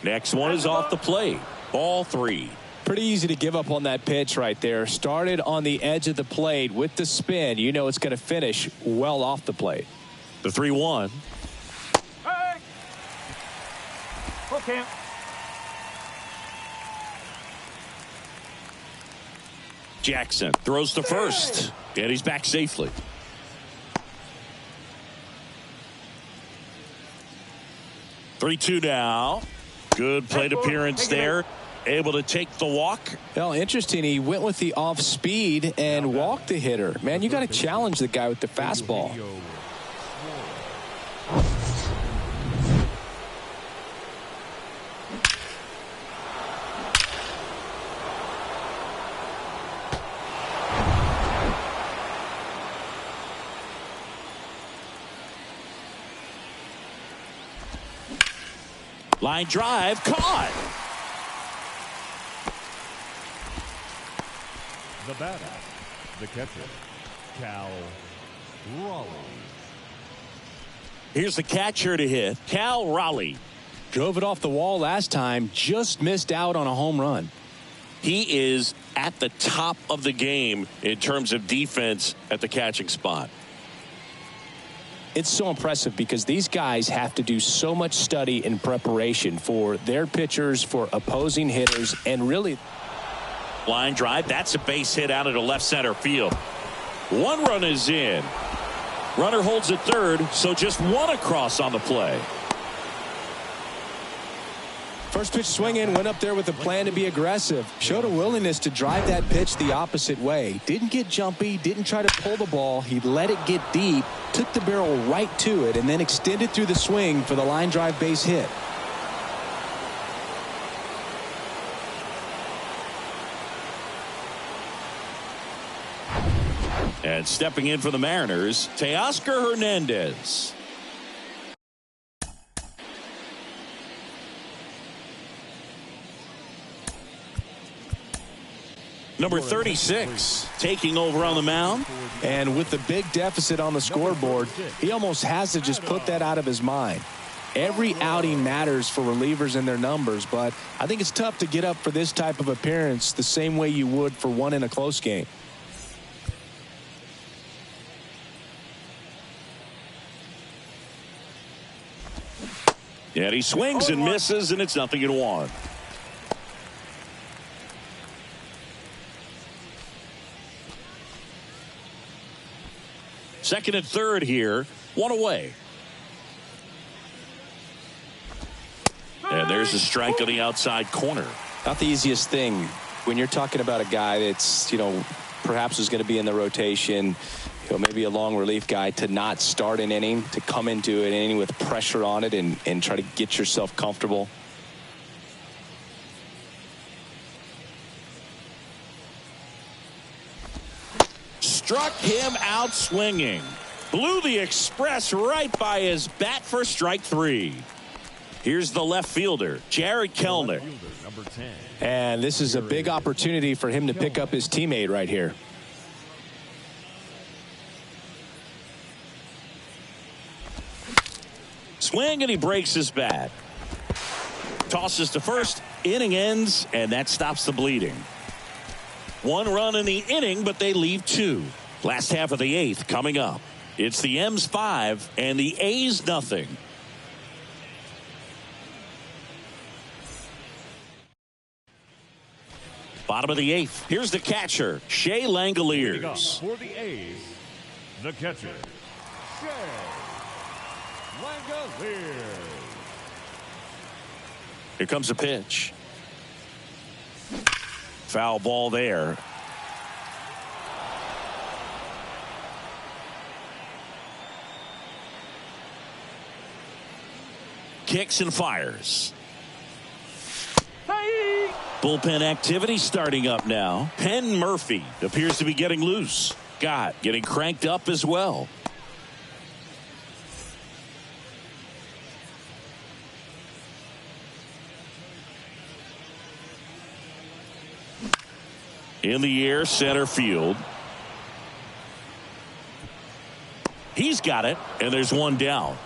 Next one is off the plate. Ball 3. Pretty easy to give up on that pitch right there. Started on the edge of the plate with the spin. You know it's going to finish well off the plate. The 3-1. Hey! Full count. Jackson throws to first. And he's back safely. Three-2 now. Good plate appearance there. Able to take the walk. Well, interesting. He went with the off speed and walked the hitter. Man, you got to challenge the guy with the fastball. Line drive caught. The batter, the catcher, Cal Raleigh. Here's the catcher to hit, Cal Raleigh. Drove it off the wall last time, just missed out on a home run. He is at the top of the game in terms of defense at the catching spot. It's so impressive because these guys have to do so much study and preparation for their pitchers, for opposing hitters, and really. Line drive. That's a base hit out into left center field. 1 run is in. Runner holds at third, so just 1 across on the play. First pitch swinging, went up there with a plan to be aggressive. Showed a willingness to drive that pitch the opposite way. Didn't get jumpy, didn't try to pull the ball. He let it get deep, took the barrel right to it, and then extended through the swing for the line drive base hit. And stepping in for the Mariners, Teoscar Hernandez. Number 36 taking over on the mound. And with the big deficit on the scoreboard, he almost has to just put that out of his mind. Every outing matters for relievers and their numbers, but I think it's tough to get up for this type of appearance the same way you would for one in a close game. And he swings and misses, and it's 0-1. Second and third here, one away. And there's a strike on the outside corner. Not the easiest thing when you're talking about a guy that's, perhaps is going to be in the rotation, maybe a long relief guy, to not start an inning, to come into an inning with pressure on it and try to get yourself comfortable. Struck him out swinging. Blew the express right by his bat for strike 3. Here's the left fielder, Jared Kelenic. And this is a big opportunity for him to pick up his teammate right here. Swing, and he breaks his bat. Tosses to first. Inning ends, and that stops the bleeding. 1 run in the inning, but they leave 2. Last half of the 8th coming up. It's the M's 5 and the A's nothing. Bottom of the 8th. Here's the catcher, Shea Langoliers. For the A's, the catcher, Shea Langoliers. Here comes a pitch. Foul ball there. Kicks and fires. Bullpen activity starting up now. Penn Murphy appears to be getting loose. Gott getting cranked up as well. In the air, center field. He's got it, and there's one down.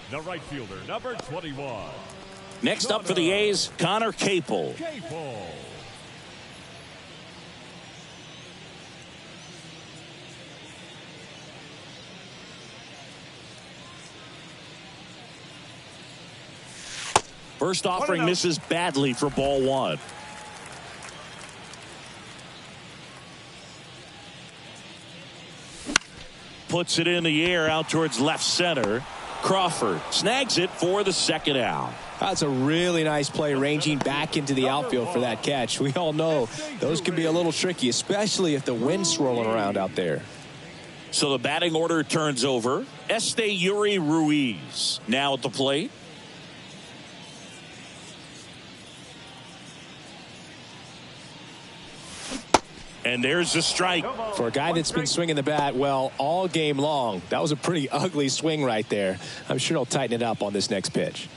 The right fielder, number 21. Next up for the A's, Connor Capel. First offering misses badly for ball 1. Puts it in the air out towards left center. Crawford snags it for the second out. That's a really nice play, ranging back into the outfield for that catch. We all know those can be a little tricky, especially if the wind's swirling around out there. So the batting order turns over. Esteury Ruiz now at the plate. And there's a strike. For a guy that's been swinging the bat, well, all game long, that was a pretty ugly swing right there. I'm sure he'll tighten it up on this next pitch.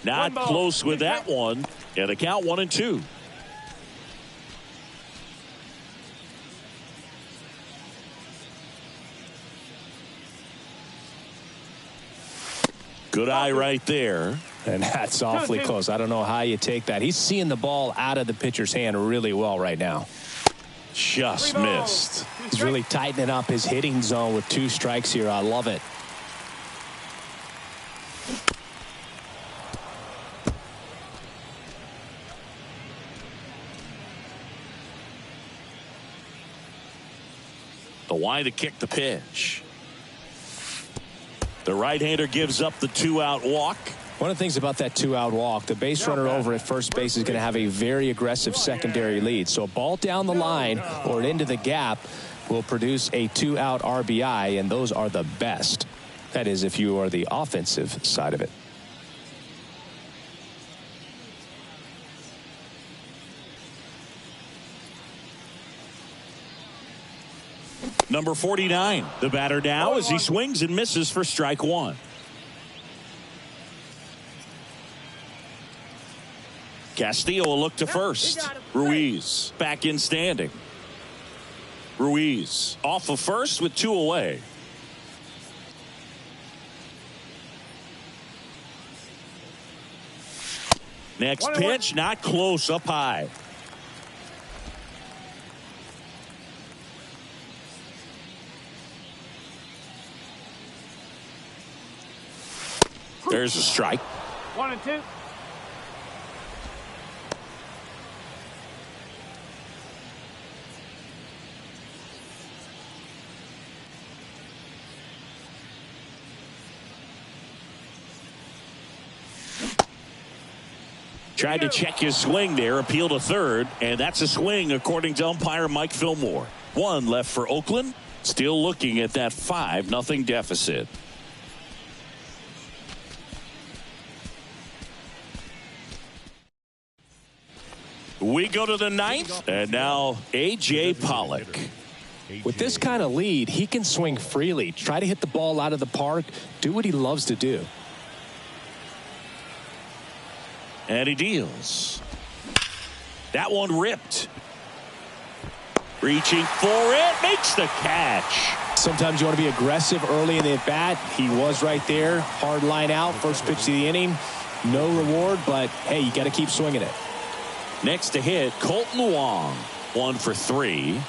Not close with that one. And the count 1-2. Good eye right there. And that's awfully close. I don't know how you take that. He's seeing the ball out of the pitcher's hand really well right now. Just missed. He's really tightening up his hitting zone with 2 strikes here. I love it. The wide to kick the pitch. The right-hander gives up the 2-out walk. One of the things about that 2-out walk, the base runner over at first base is going to have a very aggressive secondary lead. So a ball down the line or into the gap will produce a 2-out RBI, and those are the best. That is, if you are the offensive side of it. Number 49, the batter now as he swings and misses for strike one. Castillo will look to first. Ruiz back in standing. Ruiz off of first with 2 away. Next pitch, not close, up high. There's a strike. 1-2. Tried to check his swing there, appeal to third, and that's a swing according to umpire Mike Fillmore. 1 left for Oakland, still looking at that 5-0 deficit. We go to the 9th, and now A.J. Pollock. With this kind of lead, he can swing freely, try to hit the ball out of the park, do what he loves to do. And he deals. That one ripped. Reaching for it, makes the catch. Sometimes you want to be aggressive early in the at-bat. He was right there. Hard line out, first pitch of the inning. No reward, but hey, you got to keep swinging it. Next to hit, Colton Wong. 1 for 3.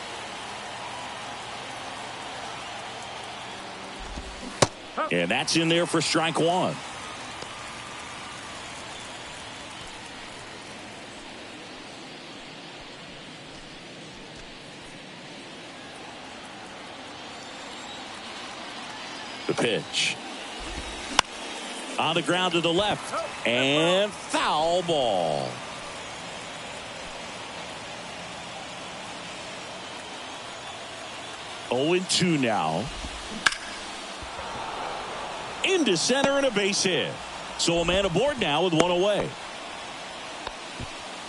And that's in there for strike one. The pitch. On the ground to the left. And foul ball. Oh, 2 now. Into center and a base hit. So a man aboard now with 1 away.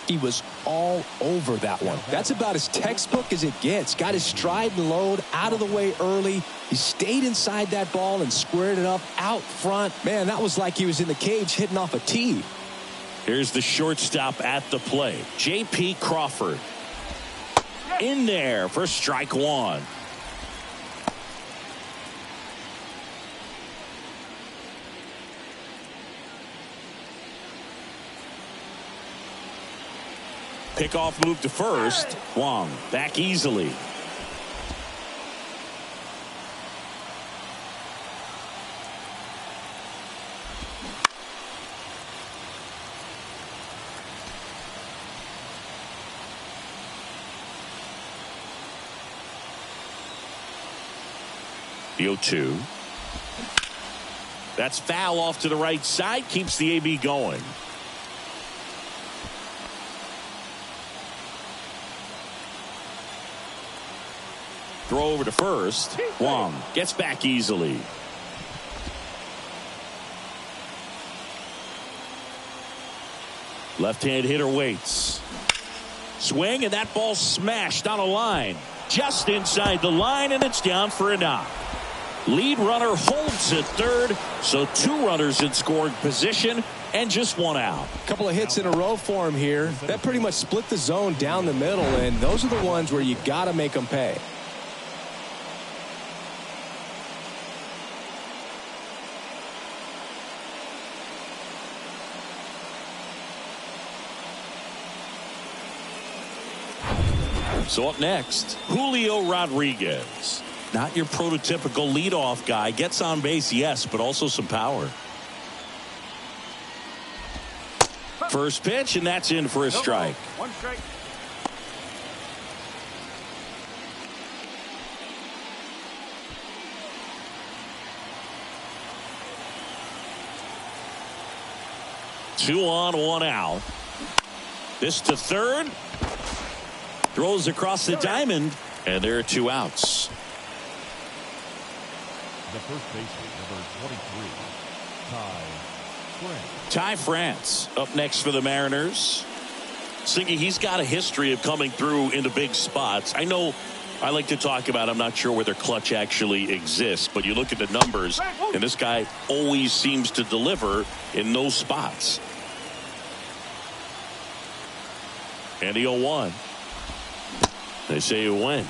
He was all over that one. That's about as textbook as it gets. Got his stride and load out of the way early. He stayed inside that ball and squared it up out front. Man, that was like he was in the cage hitting off a tee. Here's the shortstop at the plate. J.P. Crawford. In there for strike one. Pickoff move to first. Wong back easily. The 0-2. That's foul off to the right side. Keeps the AB going. Throw over to first. Wong gets back easily. Left-hand hitter waits. Swing, and that ball smashed on a line. Just inside the line, and it's down for a knock. Lead runner holds at third, so 2 runners in scoring position and just 1 out. A couple of hits in a row for him here. That pretty much split the zone down the middle, and those are the ones where you got to make them pay. So up next, Julio Rodriguez. Not your prototypical leadoff guy. Gets on base, yes, but also some power. First pitch, and that's in for a strike. 1 strike. Two on, 1 out. This to third. Throws across the diamond, and there are 2 outs. The first baseman, number 23, Ty France. Ty France up next for the Mariners. Singy, he's got a history of coming through into big spots. I know I like to talk about, I'm not sure whether clutch actually exists, but you look at the numbers, and this guy always seems to deliver in those spots. And the 0-1. They say you win.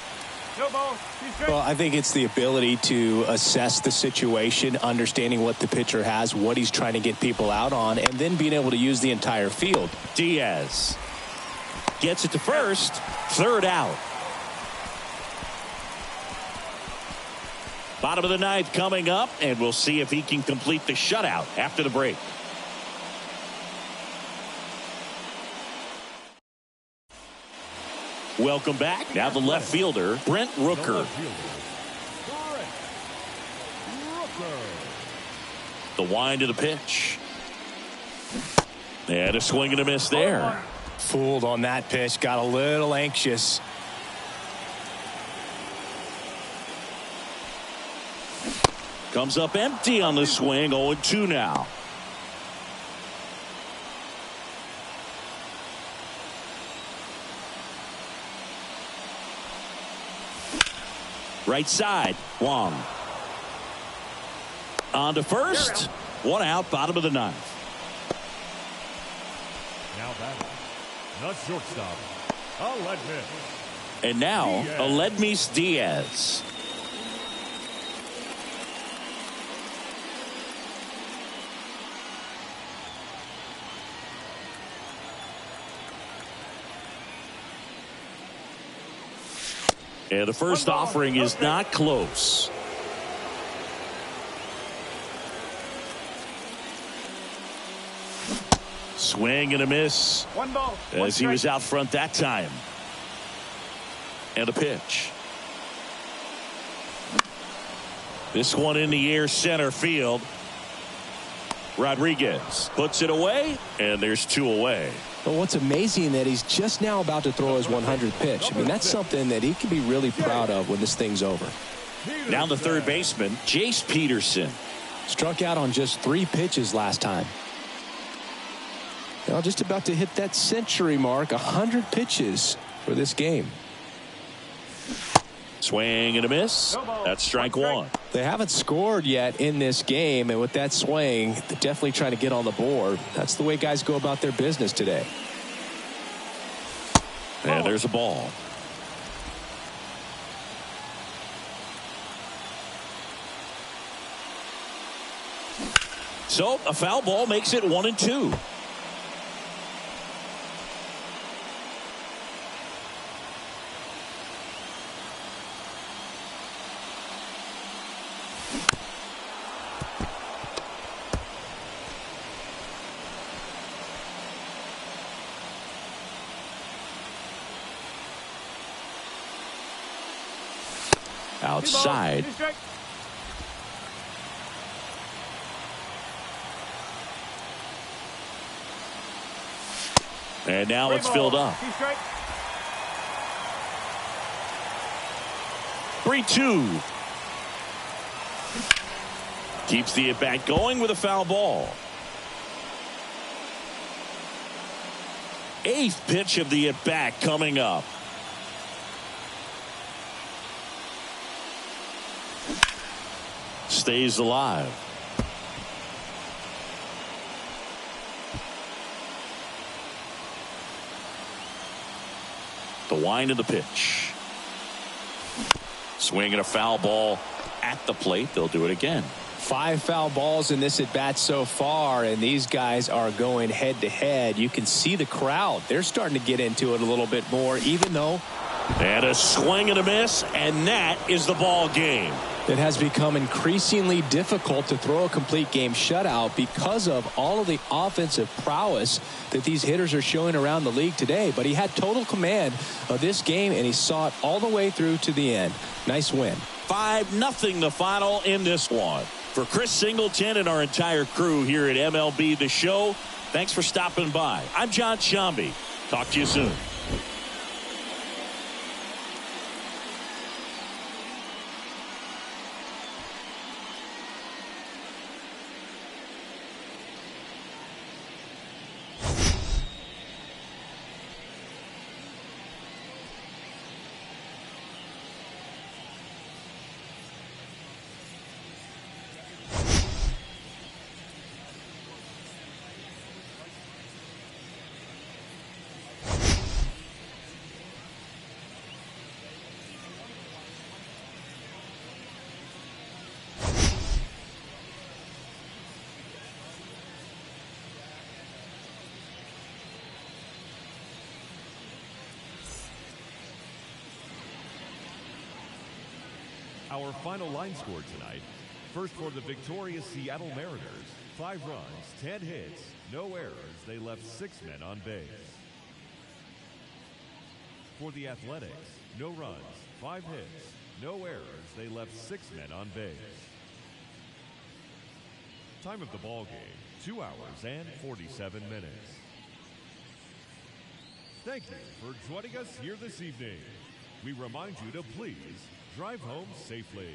Well, I think it's the ability to assess the situation, understanding what the pitcher has, what he's trying to get people out on, and then being able to use the entire field. Diaz gets it to first, third out. Bottom of the ninth coming up, and we'll see if he can complete the shutout after the break. Welcome back. Now the left fielder, Brent Rooker. The wind of the pitch. And a swing and a miss there. Fooled on that pitch, got a little anxious. Comes up empty on the swing, 0-2 now. Right side, Wong. On to first. One out, bottom of the ninth. Now batting, the shortstop, Aledmys. And now, Aledmys Diaz. And the first offering is not close. Swing and a miss as he was out front that time. And a pitch. This one in the air, center field. Rodriguez puts it away, and there's two away. But what's amazing that he's just now about to throw his 100th pitch. I mean, that's something that he can be really proud of when this thing's over. Down the third baseman, Jace Peterson. Struck out on just 3 pitches last time. Now just about to hit that century mark, 100 pitches for this game. Swing and a miss. That's strike one. They haven't scored yet in this game, and with that swing, they're definitely trying to get on the board. That's the way guys go about their business today. And there's a ball. So a foul ball makes it 1-2. Outside. And now it's filled up. 3-2. Keeps the at-bat going with a foul ball. 8th pitch of the at-bat coming up. Stays alive. The wind of the pitch. Swing and a foul ball at the plate. They'll do it again. 5 foul balls in this at bat so far, and these guys are going head to head. You can see the crowd. They're starting to get into it a little bit more, even though. And a swing and a miss, and that is the ball game. It has become increasingly difficult to throw a complete game shutout because of all of the offensive prowess that these hitters are showing around the league today. But he had total command of this game, and he saw it all the way through to the end. Nice win. 5-0 the final in this one. For Chris Singleton and our entire crew here at MLB The Show, thanks for stopping by. I'm John Shambi. Talk to you soon. Our final line score tonight. First for the victorious Seattle Mariners, 5 runs, 10 hits, no errors. They left 6 men on base. For the Athletics, no runs, 5 hits, no errors. They left 6 men on base. Time of the ball game, 2 hours and 47 minutes. Thank you for joining us here this evening. We remind you to please drive home safely.